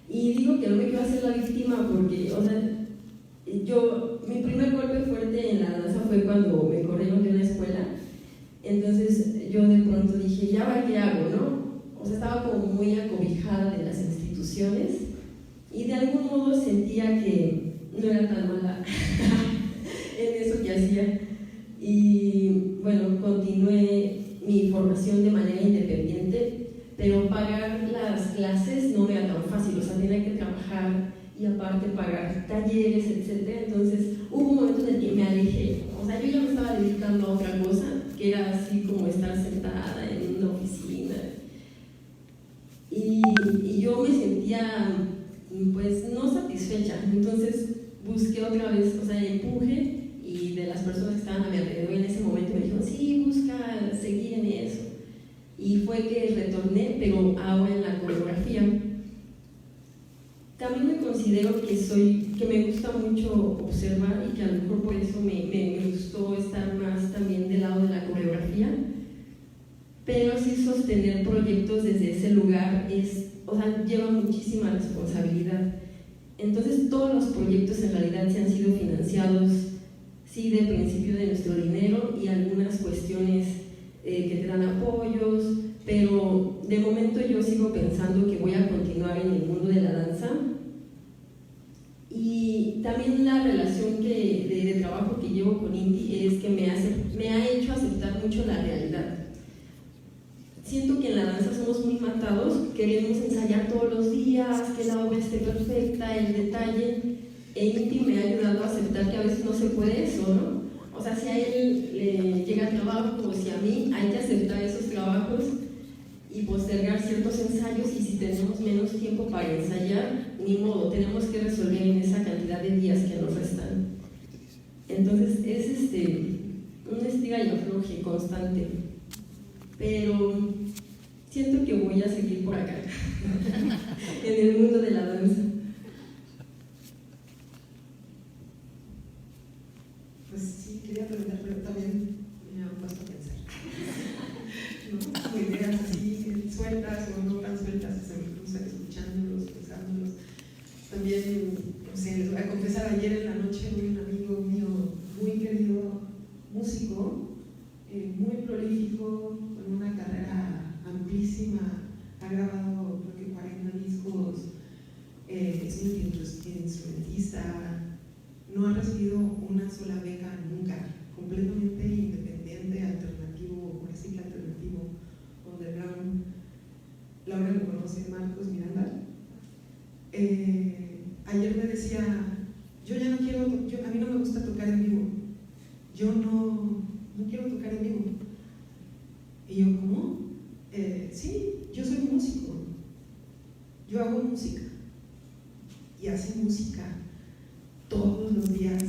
Y digo que no me quiero hacer la víctima porque, o sea, mi primer golpe fuerte en la danza fue cuando me corrieron de una escuela. Entonces yo de pronto dije, ya va, ¿qué hago, no? O sea, estaba como muy acobijada de las instituciones y de algún modo sentía que no era tan mala en eso que hacía. Y bueno, continué mi formación de manera independiente, pero pagar las clases no me era tan fácil, o sea, tenía que trabajar y aparte pagar talleres, etc. Entonces hubo un momento en el que me alejé, o sea, yo ya me estaba dedicando a otra cosa, que era así como estar sentada en una oficina. Y yo me sentía, pues, no satisfecha, entonces busqué otra vez, o sea, empuje, y de las personas que estaban a mi alrededor en ese momento me dijeron, sí, busca seguir en eso. Y fue que retorné, pero ahora en la coreografía. También me considero que me gusta mucho observar y que a lo mejor por eso me gustó estar más también del lado de la coreografía, pero sí sostener proyectos desde ese lugar lleva muchísima responsabilidad. Entonces todos los proyectos en realidad se han sido financiados, sí, de principio de nuestro dinero y algunas cuestiones que te dan apoyos, pero de momento yo sigo pensando que voy a continuar en el mundo de la danza. Y también la relación de trabajo que llevo con Inti es que me ha hecho aceptar mucho la realidad. Siento que en la danza somos muy matados, queremos ensayar todos los días, que la obra esté perfecta, el detalle. Inti me ha ayudado a aceptar que a veces no se puede eso, ¿no? O sea, si a él le llega trabajo o si a mí, hay que aceptar esos trabajos y postergar ciertos ensayos, y si tenemos menos tiempo para ensayar, ni modo, tenemos que resolver en esa cantidad de días que nos restan. Entonces es un estira y afloje constante, pero siento que voy a seguir por acá en el mundo de la danza. Pues sí, quería preguntar, pero también me han puesto a pensar. ¿No? Como ideas así sueltas o no tan sueltas que se me cruzan escuchándolos, pensándolos. También, no sé, les voy a confesar, ayer en la noche un amigo mío muy querido, músico, muy prolífico, con una carrera amplísima, ha grabado creo que 40 discos artista, no ha recibido una sola beca nunca, completamente independiente, alternativo, por así que alternativo, underground. Laura lo conoce, Marcos Miranda. Ayer me decía, yo ya no quiero, a mí no me gusta tocar en vivo, yo no quiero tocar en vivo. Y yo, ¿cómo? Sí, yo soy músico, yo hago música, y hace música todos los días,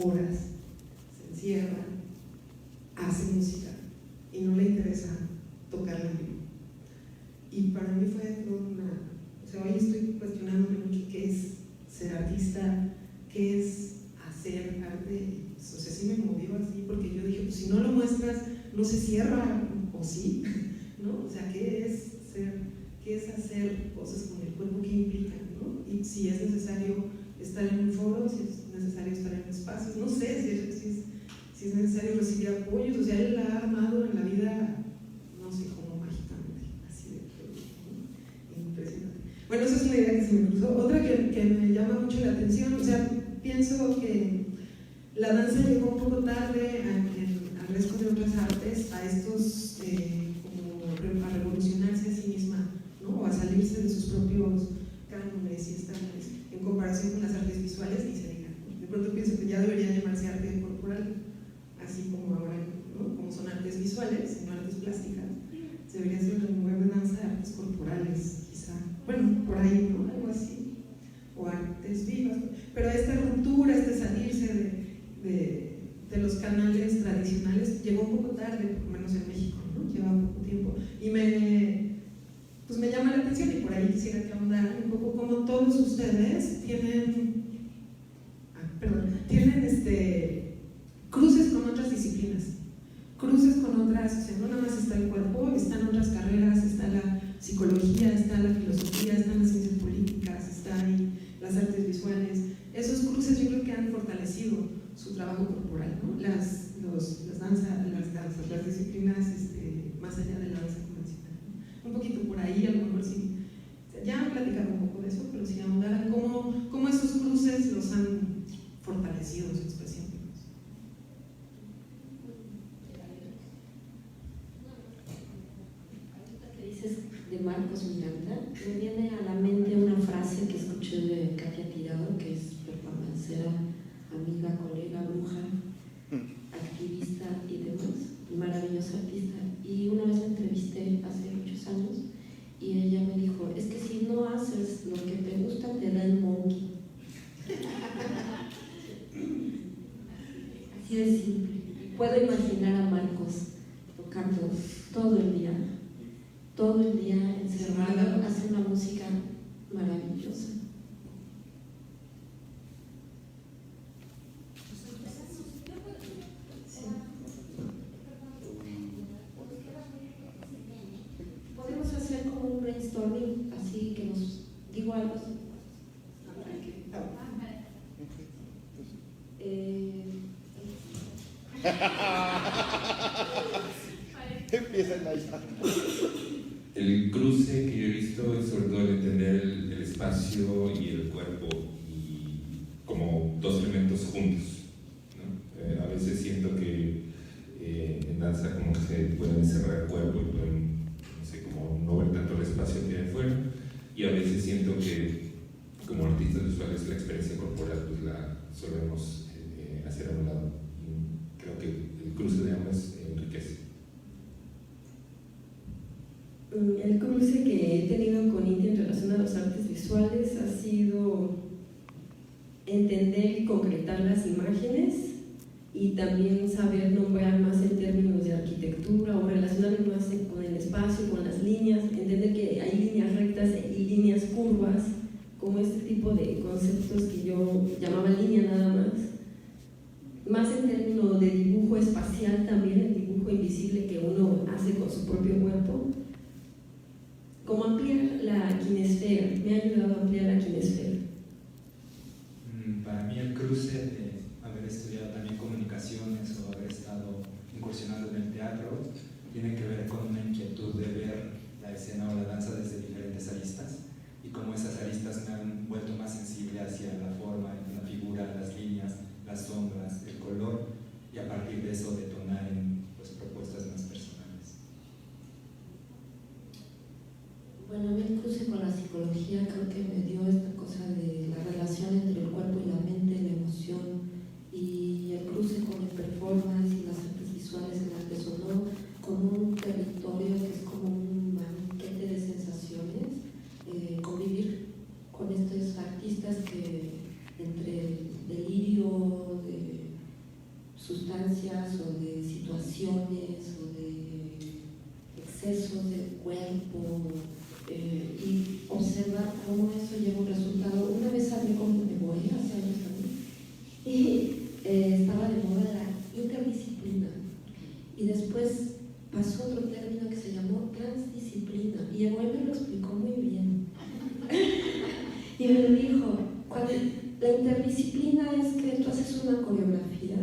horas, se encierra, hace música y no le interesa tocarla en vivo. Y para mí fue o sea, hoy estoy cuestionándome mucho qué es ser artista, qué es hacer arte. O sea, sí me movió así, porque yo dije, pues si no lo muestras, no se cierra, o sí, ¿no? O sea, ¿qué es hacer cosas con el cuerpo? ¿Qué implica, no? Y si es necesario estar en un foro, si es necesario estar en espacios, no sé si es necesario recibir apoyos. O sea, él la ha armado en la vida, no sé cómo, mágicamente, así de impresionante. Bueno, esa es una idea que se me cruzó. Otra que me llama mucho la atención, o sea, pienso que la danza llegó un poco tarde al resto de otras artes, a estos como a revolucionarse a sí misma, ¿no? O a salirse de sus propios cánones y estándares, en comparación con las artes visuales, ni se diga, ¿no? De pronto pienso que ya debería llamarse arte corporal, así como ahora, ¿no? Como son artes visuales, no artes plásticas, se debería hacer una nueva danza de artes corporales, quizá, bueno, por ahí, ¿no? Algo así, o artes vivas, pero esta ruptura, este salirse de los canales tradicionales llegó un poco tarde, por lo menos en México, ¿no? Lleva poco tiempo, y me llama la atención, y por ahí quisiera que ahondaran un poco cómo todos ustedes tienen cruces con otras disciplinas, cruces con otras, o sea, no nada más está el cuerpo, están otras carreras, está la psicología, está la filosofía, están las ciencias políticas, están las artes visuales. Esos cruces yo creo que han fortalecido su trabajo corporal, ¿no? Las disciplinas más allá de la danza convencional, ¿no? Un poquito por ahí, a lo mejor sí, ya han platicado un poco de eso, pero si ahondaran cómo esos cruces los han fortalecido su expresión. Que dices de Marcos Miranda, me viene a la mente una frase que escuché de Katia Tirado, que es performancera, amiga, colega, bruja, activista y demás, maravillosa artista. Y una vez la entrevisté hace muchos años y ella me dijo, es que si no haces lo que te gusta, te da el monkey. Así de simple. Puedo imaginar a Marcos tocando todo el día encerrado, hace una música maravillosa. Podemos hacer como un brainstorming, así que nos digo algo. Empiezan ahí. El cruce que yo he visto es sobre todo el entender el espacio y el cuerpo y como dos elementos juntos, ¿no? A veces siento que en danza como que se pueden encerrar el cuerpo y pueden, no sé, como no ver tanto el espacio que hay afuera, y a veces siento que como artistas visuales la experiencia corporal pues la solemos hacer a un lado, y creo que el cruce de ambas enriquece. El cruce que he tenido con Inti en relación a las artes visuales ha sido entender y concretar las imágenes y también saber nombrar más en términos de arquitectura o relacionarme más con el espacio, con las líneas, entender que hay líneas rectas y líneas curvas, como este tipo de conceptos que yo llamaba línea nada más en términos de dibujo espacial también, el dibujo invisible que uno hace con su propio cuerpo. Como ampliar la quinesfera, me ha ayudado a ampliar la quinesfera. Para mí el cruce de haber estudiado también comunicaciones o haber estado incursionando en el teatro tiene que ver con una inquietud de ver la escena o la danza desde diferentes aristas, y cómo esas aristas me han vuelto más sensible hacia la forma y la psicología, creo que me dio esta cosa de la relación entre el cuerpo y la mente, la emoción, y el cruce con el performance y las artes visuales en las que sonó como un territorio que es como un banquete de sensaciones, convivir con estos artistas que entre delirio de sustancias o de situaciones o de excesos del cuerpo, y observar cómo eso lleva un resultado. Una vez hablé con Neboe hace años también y estaba de moda la interdisciplina, y después pasó otro término que se llamó transdisciplina, y Neboe me lo explicó muy bien y me lo dijo: cuando la interdisciplina es que tú haces una coreografía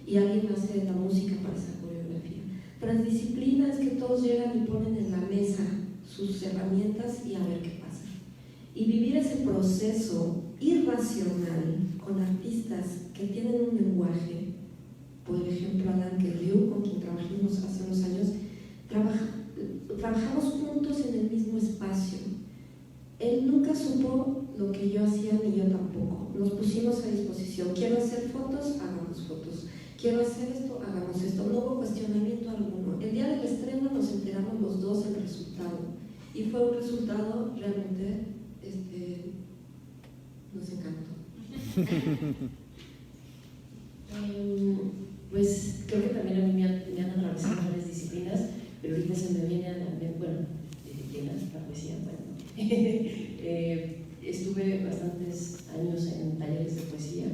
y alguien hace la música para esa coreografía. Transdisciplina es que todos llegan y ponen en la mesa sus herramientas y a ver qué pasa. Y vivir ese proceso irracional con artistas que tienen un lenguaje, por ejemplo Alan Ryu, con quien trabajamos hace unos años, trabajamos juntos en el mismo espacio. Él nunca supo lo que yo hacía, ni yo tampoco. Nos pusimos a disposición. Quiero hacer fotos, hagamos fotos. Quiero hacer esto, hagamos esto. No hubo cuestionamiento alguno. El día del estreno nos enteramos los dos del resultado. Y fue un resultado realmente, nos encantó. Pues creo que también a mí me han atravesado varias disciplinas, pero ahorita se me viene a la mente, bueno, la poesía, bueno. Estuve bastantes años en talleres de poesía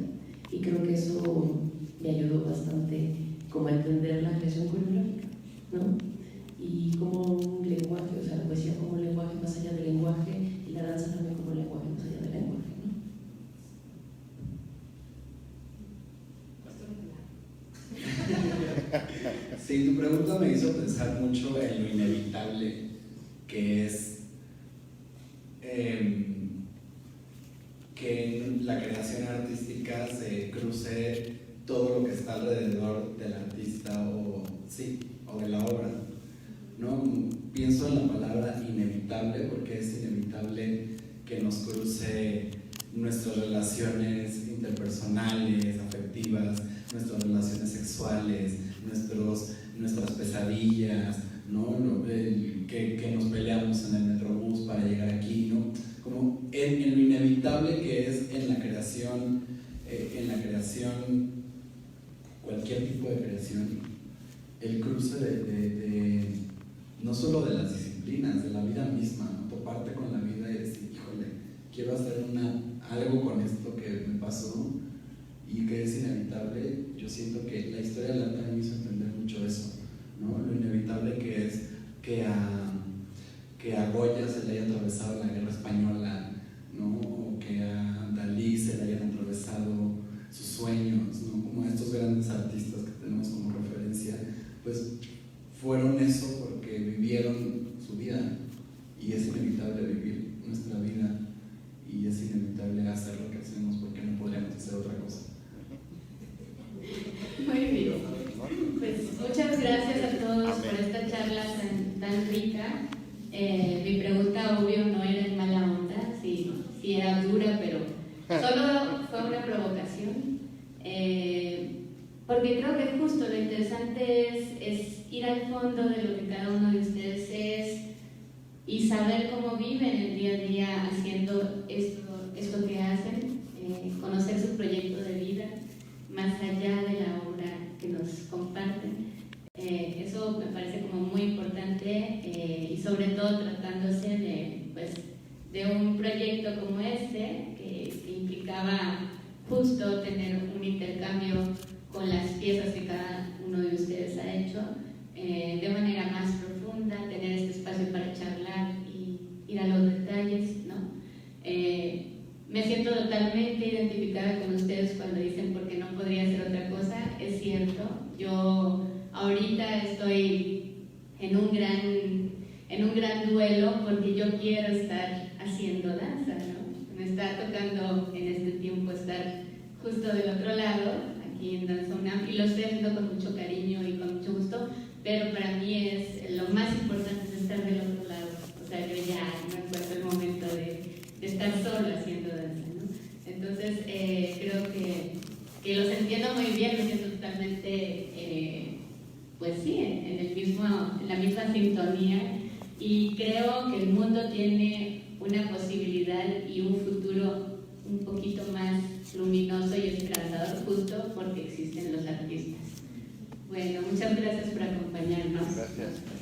y creo que eso me ayudó bastante como a entender la creación coreográfica, ¿no? Y como un lenguaje, o sea, la poesía como un lenguaje más allá del lenguaje y la danza también como un lenguaje más allá del lenguaje, ¿no? Sí, tu pregunta me hizo pensar mucho en lo inevitable que es que en la creación artística se cruce todo lo que está alrededor del artista o de la obra, ¿no? Pienso en la palabra inevitable porque es inevitable que nos cruce nuestras relaciones interpersonales, afectivas, nuestras relaciones sexuales, nuestras pesadillas, ¿no? Que nos peleamos en el metrobús para llegar aquí, ¿no? Como en lo inevitable que es en la creación, cualquier tipo de creación, el cruce de no solo de las disciplinas, de la vida misma, ¿no? Toparte con la vida y decir, híjole, quiero hacer algo con esto que me pasó y que es inevitable. Yo siento que la historia del arte me hizo entender mucho eso, ¿no? Lo inevitable que es que a Goya se le haya atravesado la guerra española, ¿no? O que a Dalí se le hayan atravesado sus sueños, ¿no? Como a estos grandes artistas que tenemos como referencia, pues fueron eso porque vivieron su vida, y es inevitable vivir nuestra vida y es inevitable hacer lo que hacemos porque no podríamos hacer otra cosa. Muy bien, pues muchas gracias a todos por esta charla tan rica. Mi pregunta, obvio, no era en mala onda, sí era dura, pero solo fue una provocación, porque creo que justo lo interesante es ir al fondo de lo que cada uno de ustedes es y saber cómo viven el día a día haciendo esto que hacen, conocer su proyecto de vida más allá de la obra que nos comparten. Eso me parece como muy importante, y sobre todo tratándose de un proyecto como este que implicaba justo tener un intercambio con las piezas que cada uno de ustedes ha hecho, de manera más profunda, tener este espacio para charlar y ir a los detalles, ¿no? Me siento totalmente identificada con ustedes cuando dicen porque no podría hacer otra cosa. Es cierto, yo ahorita estoy en un gran duelo porque yo quiero estar haciendo danza, ¿no? Me está tocando en este tiempo estar justo del otro lado, aquí en Danza UNAM, y lo estoy haciendo con mucho cariño y con mucho gusto, pero para mí lo más importante es estar del otro lado. O sea, yo ya no encuentro el momento de posibilidad y un futuro un poquito más luminoso y esperanzador justo porque existen los artistas. Bueno, muchas gracias por acompañarnos. Gracias.